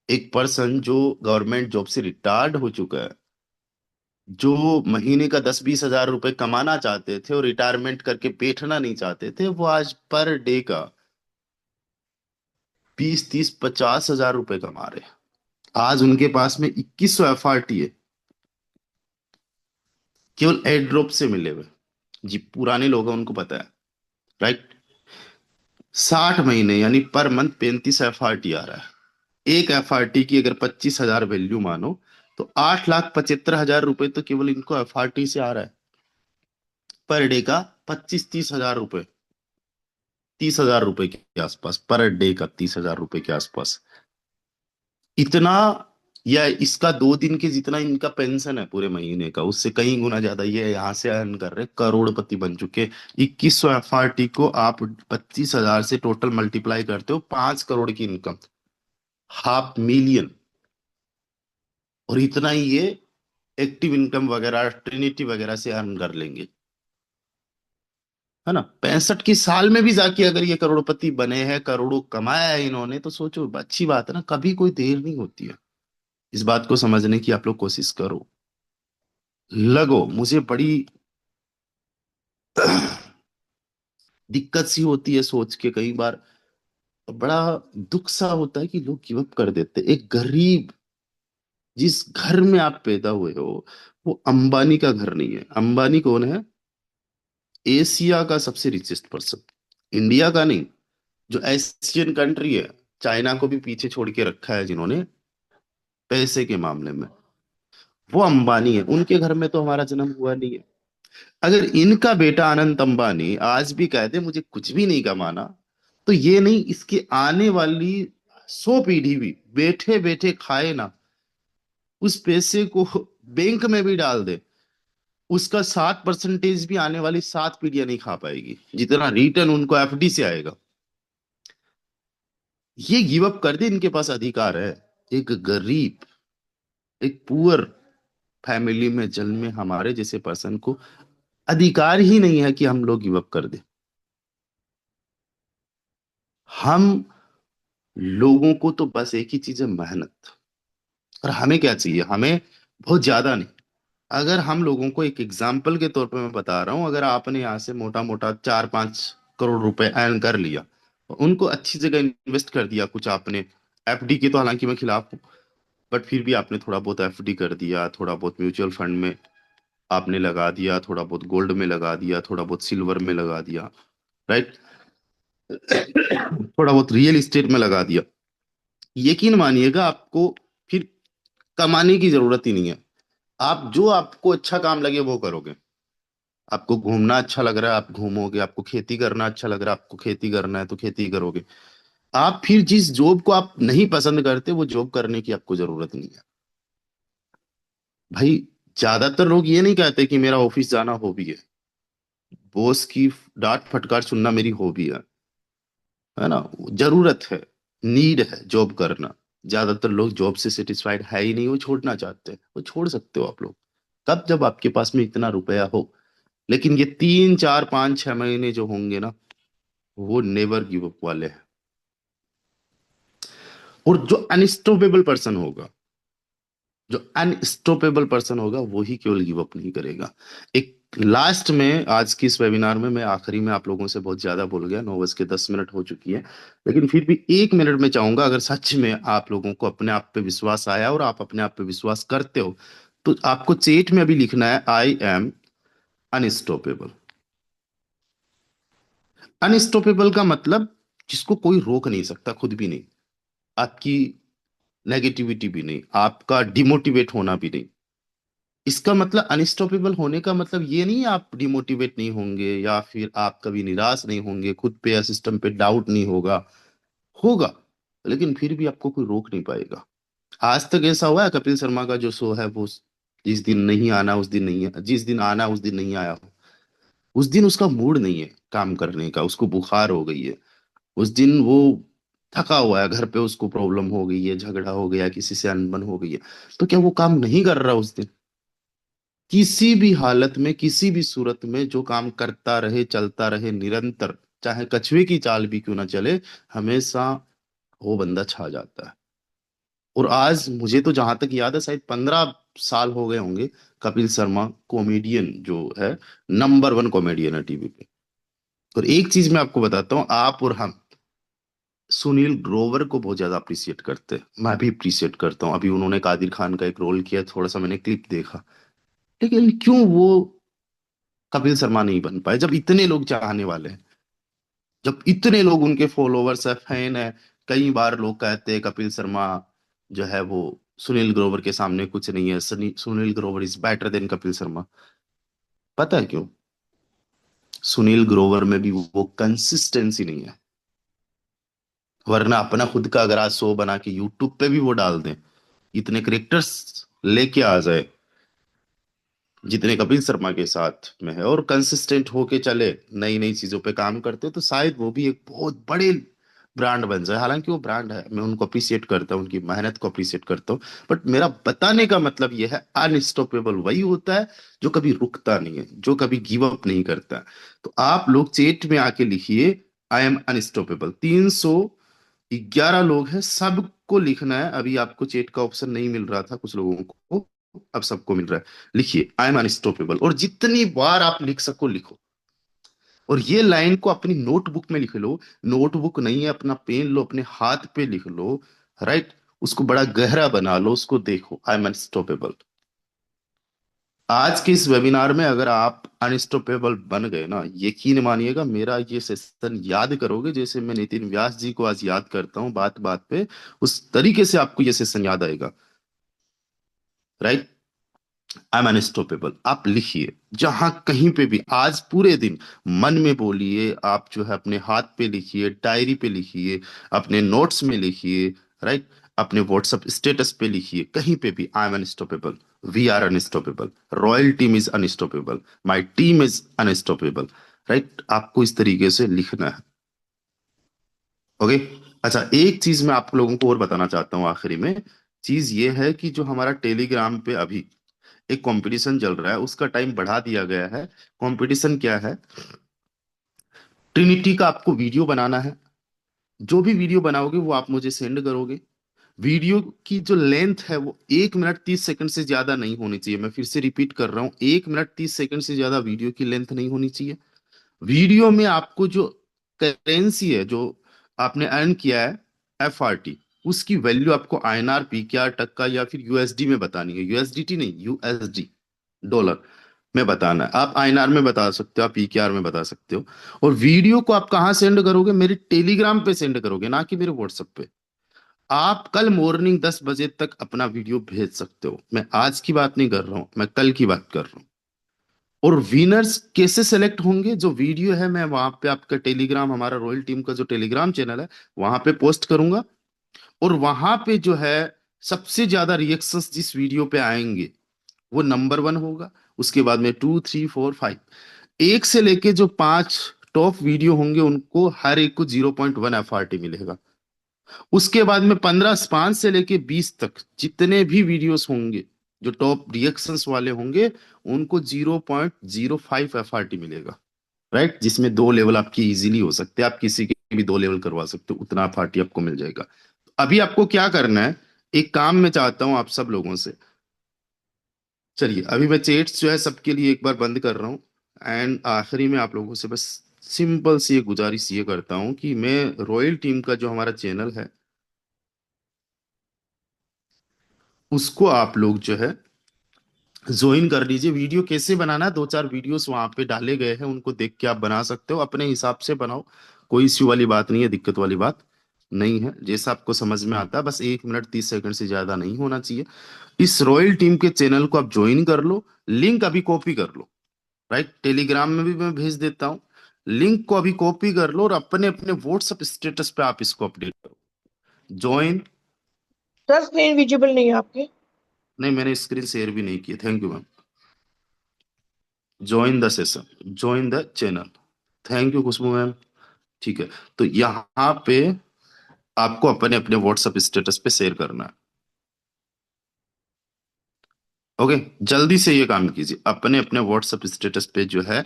एक पर्सन जो गवर्नमेंट जॉब से रिटायर्ड हो चुका है, जो महीने का 10-20 हजार रुपए कमाना चाहते थे और रिटायरमेंट करके बैठना नहीं चाहते थे, वो आज पर डे का 20-30-50 हजार रुपए कमा रहे हैं। आज उनके पास में 2100 FRT है, केवल एयर ड्रॉप से मिले हुए। जी, पुराने लोग हैं, उनको पता है। राइट। 60 महीने यानी पर मंथ 35 FRT आ रहा है। एक FRT की अगर 25 हजार वैल्यू मानो, तो 8,75,000 रुपए तो केवल इनको FRT से आ रहा है, पर डे का। 25-30 हजार रुपए, 30 हजार रुपए के आसपास पर डे का, 30 हजार रुपए के आसपास। इतना, या इसका 2 दिन के जितना इनका पेंशन है पूरे महीने का, उससे कहीं गुना ज्यादा ये यहाँ से अर्न कर रहे, करोड़पति बन चुके। 2100 FRT को आप 25 हजार से टोटल मल्टीप्लाई करते हो, 5 करोड़ की इनकम, 500,000। और इतना ही ये एक्टिव इनकम वगैरह, ट्रिनिटी वगैरह से अर्न कर लेंगे। है ना? 65 की साल में भी जाके अगर ये करोड़पति बने हैं, करोड़ों कमाया है इन्होंने, तो सोचो, अच्छी बात है ना। कभी कोई देर नहीं होती है। इस बात को समझने की आप लोग कोशिश करो। लगो, मुझे बड़ी दिक्कत सी होती है सोच के कई बार, बड़ा दुख सा होता है कि लोग गिव अप कर देते। एक गरीब, जिस घर में आप पैदा हुए हो, वो अंबानी का घर नहीं है। अंबानी कौन है? एशिया का सबसे रिचेस्ट पर्सन, इंडिया का नहीं। जो एशियन कंट्री है, चाइना को भी पीछे छोड़ के रखा है जिन्होंने, पैसे के मामले में, वो अंबानी है। उनके घर में तो हमारा जन्म हुआ नहीं है। अगर इनका बेटा अनंत अंबानी आज भी कहते मुझे कुछ भी नहीं कमाना, तो ये नहीं, इसके आने वाली 100 पीढ़ी भी बैठे बैठे खाए ना, उस पैसे को बैंक में भी डाल दे, उसका 7% भी आने वाली 7 पीढ़ियां नहीं खा पाएगी, जितना रिटर्न उनको FD से आएगा। ये गिव अप कर दे, इनके पास अधिकार है। एक गरीब, एक पुअर फैमिली में जन्मे हमारे जैसे पर्सन को अधिकार ही नहीं है कि हम लोग गिव अप कर दे। हम लोगों को तो बस एक ही चीज है, मेहनत। और हमें क्या चाहिए? हमें बहुत ज्यादा नहीं। अगर हम लोगों को, एक एग्जाम्पल के तौर पे मैं बता रहा हूँ, अगर आपने यहाँ से मोटा मोटा 4-5 करोड़ रुपए अर्न कर लिया, उनको अच्छी जगह इन्वेस्ट कर दिया कुछ आपने, FD की तो हालांकि मैं खिलाफ हूँ, बट फिर भी आपने थोड़ा बहुत FD कर दिया, थोड़ा बहुत म्यूचुअल फंड में आपने लगा दिया, थोड़ा बहुत गोल्ड में लगा दिया, थोड़ा बहुत सिल्वर में लगा दिया। राइट। थोड़ा बहुत रियल एस्टेट में लगा दिया। यकीन मानिएगा, आपको फिर कमाने की जरूरत ही नहीं है। आप जो आपको अच्छा काम लगे वो करोगे। आपको घूमना अच्छा लग रहा है, आप घूमोगे। आपको खेती करना अच्छा लग रहा है, आपको खेती करना है तो खेती करोगे। आप फिर जिस जॉब को आप नहीं पसंद करते, वो जॉब करने की आपको जरूरत नहीं है। भाई, ज्यादातर लोग ये नहीं कहते कि मेरा ऑफिस जाना हॉबी है, बॉस की डांट फटकार सुनना मेरी हॉबी है ना? जरूरत है, नीड है जॉब करना। ज्यादातर लोग जॉब से सेटिस्फाइड है ही नहीं, वो छोड़ना चाहते हैं। वो छोड़ सकते हो आप लोग तब, जब आपके पास में इतना रुपया हो। लेकिन ये 3-4-5-6 महीने जो होंगे ना, वो नेवर गिव अप वाले हैं। और जो अनस्टॉपेबल पर्सन होगा, जो अनस्टॉपेबल पर्सन होगा, वो ही केवल गिव अप नहीं करेगा। एक लास्ट में, आज की इस वेबिनार में मैं आखिरी में आप लोगों से बहुत ज्यादा बोल गया, 9:10 हो चुकी है। लेकिन फिर भी 1 मिनट में चाहूंगा, अगर सच में आप लोगों को अपने आप पे विश्वास आया और आप अपने आप पे विश्वास करते हो, तो आपको चेट में अभी लिखना है, आई एम अनस्टॉपेबल। अनस्टॉपेबल का मतलब, जिसको कोई रोक नहीं सकता, खुद भी नहीं, आपकी नेगेटिविटी भी नहीं, आपका डिमोटिवेट होना भी नहीं। इसका मतलब, अनस्टॉपेबल होने का मतलब ये नहीं है आप डिमोटिवेट नहीं होंगे, या फिर आप कभी निराश नहीं होंगे, खुद पे या सिस्टम पे डाउट नहीं होगा। होगा, लेकिन फिर भी आपको कोई रोक नहीं पाएगा। आज तक ऐसा हुआ है कपिल शर्मा का जो शो है, वो जिस दिन नहीं आना उस दिन नहीं है, जिस दिन आना उस दिन नहीं आया हो, उस दिन उसका मूड नहीं है काम करने का, उसको बुखार हो गई है, उस दिन वो थका हुआ है, घर पे उसको प्रॉब्लम हो गई है, झगड़ा हो गया, किसी से अनबन हो गई है, तो क्या वो काम नहीं कर रहा उस दिन? किसी भी हालत में, किसी भी सूरत में जो काम करता रहे, चलता रहे निरंतर, चाहे कछुए की चाल भी क्यों ना चले, हमेशा वो बंदा छा जाता है। और आज मुझे तो जहां तक याद है शायद 15 साल हो गए होंगे, कपिल शर्मा कॉमेडियन जो है, नंबर वन कॉमेडियन है टीवी पे। और एक चीज मैं आपको बताता हूँ, आप और हम सुनील ग्रोवर को बहुत ज्यादा अप्रिशिएट करते हैं, मैं भी अप्रिशिएट करता हूँ। अभी उन्होंने कादिर खान का एक रोल किया, थोड़ा सा मैंने क्लिप देखा, लेकिन क्यों वो कपिल शर्मा नहीं बन पाए जब इतने लोग चाहने वाले हैं, जब इतने लोग उनके फॉलोवर्स है, फैन है। कई बार लोग कहते हैं कपिल शर्मा जो है वो सुनील ग्रोवर के सामने कुछ नहीं है, Sunil Grover is better than Kapil Sharma. पता है क्यों? सुनील ग्रोवर में भी वो कंसिस्टेंसी नहीं है। वरना अपना खुद का अगर आज शो बना के यूट्यूब पे भी वो डाल दें, इतने करेक्टर्स लेके आ जाए जितने कपिल शर्मा के साथ में है, और कंसिस्टेंट होके चले, नई नई चीजों पे काम करते, तो शायद वो भी एक बहुत बड़े ब्रांड बन जाए। हालांकि वो ब्रांड है, मैं उनको अप्रिशिएट करता हूँ, उनकी मेहनत को अप्रिशिएट करता हूँ। बट मेरा बताने का मतलब यह है, अनस्टॉपेबल वही होता है जो कभी रुकता नहीं है, जो कभी गिव अप नहीं करता। तो आप लोग चेट में आके लिखिए, आई एम अनस्टॉपेबल। 311 लोग हैं, सबको लिखना है। अभी आपको चेट का ऑप्शन नहीं मिल रहा था कुछ लोगों को, अब सबको मिल रहा है। लिखिए आई एम अनस्टॉपेबल, और जितनी बार आप लिख सको लिखो। और ये लाइन को अपनी नोटबुक में लिख लो। नोटबुक नहीं है, अपना पेन लो, अपने हाथ पे लिख लो। राइट? उसको बड़ा गहरा बना लो, उसको देखो, आई एम अनस्टॉपेबल। आज के इस वेबिनार में अगर आप अनस्टॉपेबल बन गए ना, यकीन मानिएगा, मेरा ये सेशन याद करोगे जैसे मैं नितिन व्यास जी को आज याद करता हूँ बात बात पे, उस तरीके से आपको ये सेशन याद आएगा। राइट? आई एम अनस्टॉपेबल, आप लिखिए जहां कहीं पे भी आज पूरे दिन, मन में बोलिए, आप जो है अपने हाथ पे लिखिए, डायरी पे लिखिए, अपने नोट्स में लिखिए। राइट? अपने व्हाट्सएप स्टेटस पे लिखिए, कहीं पे भी, I am unstoppable, we are unstoppable, royal team is unstoppable, my team is unstoppable. Right? आपको इस तरीके से लिखना है। ओके। अच्छा, एक चीज मैं आप लोगों को और बताना चाहता हूँ आखिरी में। चीज ये है कि जो हमारा टेलीग्राम पे अभी एक कंपटीशन चल रहा है, उसका टाइम बढ़ा दिया गया है। कंपटीशन क्या है? ट्रिनिटी का आपको वीडियो बनाना है। जो भी वीडियो बनाओगे वो आप मुझे सेंड करोगे। वीडियो की जो लेंथ है वो 1 मिनट 30 सेकंड से ज्यादा नहीं होनी चाहिए। मैं फिर से रिपीट कर रहा हूँ, 1 मिनट 30 सेकंड से ज्यादा वीडियो की लेंथ नहीं होनी चाहिए। वीडियो में आपको जो करेंसी है, जो आपने अर्न किया है, FRT, उसकी वैल्यू आपको INR PKR टक्का या फिर USD में बतानी है। USDT नहीं, USD, डॉलर में बताना है। आप INR में बता सकते हो, आप PKR में बता सकते हो। और वीडियो को आप कहाँ सेंड करोगे? मेरे टेलीग्राम पे सेंड करोगे, ना कि मेरे व्हाट्सएप पे। आप कल मॉर्निंग 10 बजे तक अपना वीडियो भेज सकते हो। मैं आज की बात नहीं कर रहा हूं, मैं कल की बात कर रहा हूँ। और विनर्स कैसे सेलेक्ट होंगे? जो वीडियो है मैं वहां पे आपका टेलीग्राम, हमारा रॉयल टीम का जो टेलीग्राम चैनल है, वहां पे पोस्ट करूंगा। और वहां पे जो है सबसे ज्यादा रिएक्शंस जिस वीडियो पे आएंगे वो नंबर वन होगा। उसके बाद में 2 3 4 5, एक से लेके जो 5 टॉप वीडियो होंगे उनको हर एक को 0.1 FRT मिलेगा। उसके बाद में 5 से लेके 20 तक जितने भी वीडियोस होंगे जो टॉप रिएक्शंस वाले होंगे, उनको 0.05 FRT मिलेगा। राइट? जिसमें 2 लेवल आपकी इजीली हो सकते हैं, आप किसी के भी 2 लेवल करवा सकते हो, उतना FRT आपको मिल जाएगा। अभी आपको क्या करना है, एक काम मैं चाहता हूं आप सब लोगों से। चलिए, अभी मैं चेट्स जो है सबके लिए एक बार बंद कर रहा हूँ। एंड आखिरी में आप लोगों से बस सिंपल सी एक गुजारिश ये करता हूँ कि मैं रॉयल टीम का जो हमारा चैनल है, उसको आप लोग जो है ज्वाइन कर लीजिए। वीडियो कैसे बनाना है, 2 4 वीडियोस वहां पे डाले गए हैं, उनको देख के आप बना सकते हो, अपने हिसाब से बनाओ। कोई इश्यू वाली बात नहीं है, दिक्कत वाली बात नहीं है, जैसा आपको समझ में आता है। बस 1 मिनट 30 सेकंड से ज्यादा नहीं होना चाहिए। इस रॉयल टीम के चैनल को आप ज्वाइन कर लो, लिंक अभी कॉपी कर लो। राइट? टेलीग्राम में भी मैं भेज देता हूँ। लिंक को अभी कॉपी कर लो और अपने अपने व्हाट्सएप स्टेटस पे आप इसको अपडेट करो। ज्वाइन। सर स्क्रीन विजिबल नहीं है आपकी। नहीं, मैंने स्क्रीन शेयर भी नहीं की। Thank you ma'am. Join the session, join the channel. Thank you Khushboo ma'am. ठीक है, तो यहाँ पे आपको अपने अपने व्हाट्सएप स्टेटस पे शेयर करना है। ओके, जल्दी से ये काम कीजिए, अपने अपने व्हाट्सएप स्टेटस पे जो है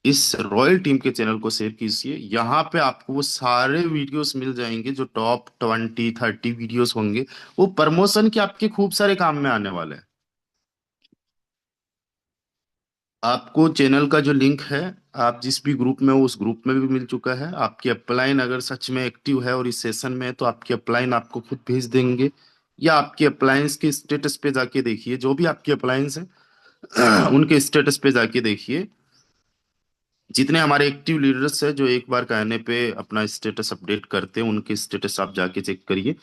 इस रॉयल टीम के चैनल को शेयर कीजिए। यहाँ पे आपको वो सारे वीडियोस मिल जाएंगे जो टॉप 20 30 वीडियोस होंगे। वो प्रमोशन के आपके खूब सारे काम में आने वाले हैं। आपको चैनल का जो लिंक है, आप जिस भी ग्रुप में हो उस ग्रुप में भी मिल चुका है। आपकी अपलाइन अगर सच में एक्टिव है और इस सेशन में है तो आपकी अपलाइन आपको खुद भेज देंगे, या आपकी अप्लायंस के स्टेटस पे जाके देखिए। जो भी आपके अप्लायंस हैं उनके स्टेटस पे जाके देखिए। जितने हमारे एक्टिव लीडर्स हैं जो एक बार कहने पे अपना स्टेटस अपडेट करते हैं, उनके स्टेटस आप जाके चेक करिए।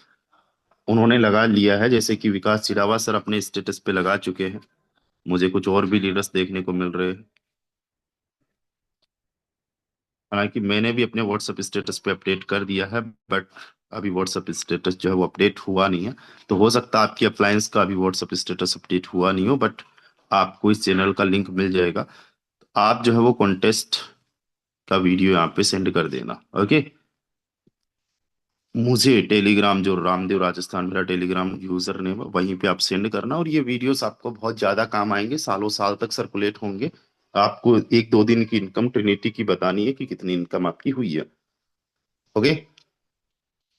उन्होंने लगा लिया है, जैसे कि विकास चिरावा सर अपने स्टेटस पे लगा चुके हैं। मुझे कुछ और भी लीडर्स देखने को मिल रहे हैं। हालांकि मैंने भी अपने व्हाट्सएप स्टेटस पे अपडेट कर दिया है, बट अभी व्हाट्सएप स्टेटस जो है वो अपडेट हुआ नहीं है। तो हो सकता है आपकी अप्लायंस का अभी व्हाट्सएप स्टेटस अपडेट हुआ नहीं हो, बट आपको इस चैनल का लिंक मिल जाएगा। आप जो है वो कॉन्टेस्ट का वीडियो यहाँ पे सेंड कर देना। ओके। मुझे टेलीग्राम, जो रामदेव राजस्थान मेरा टेलीग्राम यूजर नेम है, वहीं पे आप सेंड करना। और ये वीडियोस आपको बहुत ज्यादा काम आएंगे, सालों साल तक सर्कुलेट होंगे। आपको 1 2 दिन की इनकम ट्रिनिटी की बतानी है कि कितनी इनकम आपकी हुई है। Okay.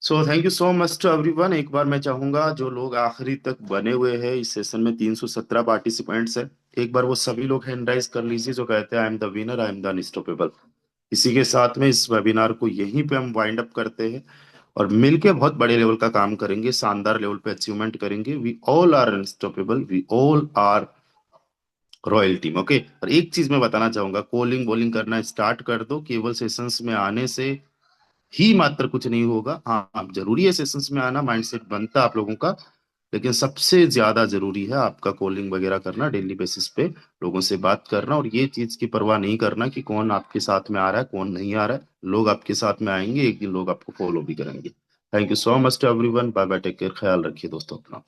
So thank you so much to everyone. एक बार मैं चाहूंगा जो लोग आखिरी तक बने हुए हैं, इस सेशन में 317 पार्टिसिपेंट्स हैं, एक बार वो सभी लोग हैंड राइज कर लीजिए जो कहते हैं I am the winner, I am the unstoppable. इसी के साथ में इस वेबिनार को यहीं पे हम वाइंड अप करते हैं, और मिलके बहुत बड़े लेवल का काम करेंगे, शानदार लेवल पे अचीवमेंट करेंगे। We all are unstoppable, we all are royal team. Okay. और एक चीज मैं बताना चाहूंगा, कॉलिंग बॉलिंग करना स्टार्ट कर दो। केवल सेशंस में आने से ही मात्र कुछ नहीं होगा। हाँ, आप जरूरी है सेशंस में आना, माइंडसेट बनता है आप लोगों का। लेकिन सबसे ज्यादा जरूरी है आपका कॉलिंग वगैरह करना, डेली बेसिस पे लोगों से बात करना, और ये चीज की परवाह नहीं करना कि कौन आपके साथ में आ रहा है कौन नहीं आ रहा है। लोग आपके साथ में आएंगे, एक दिन लोग आपको फॉलो भी करेंगे। Thank you so much to everyone. Bye bye, take care, ख्याल रखिए दोस्तों अपना।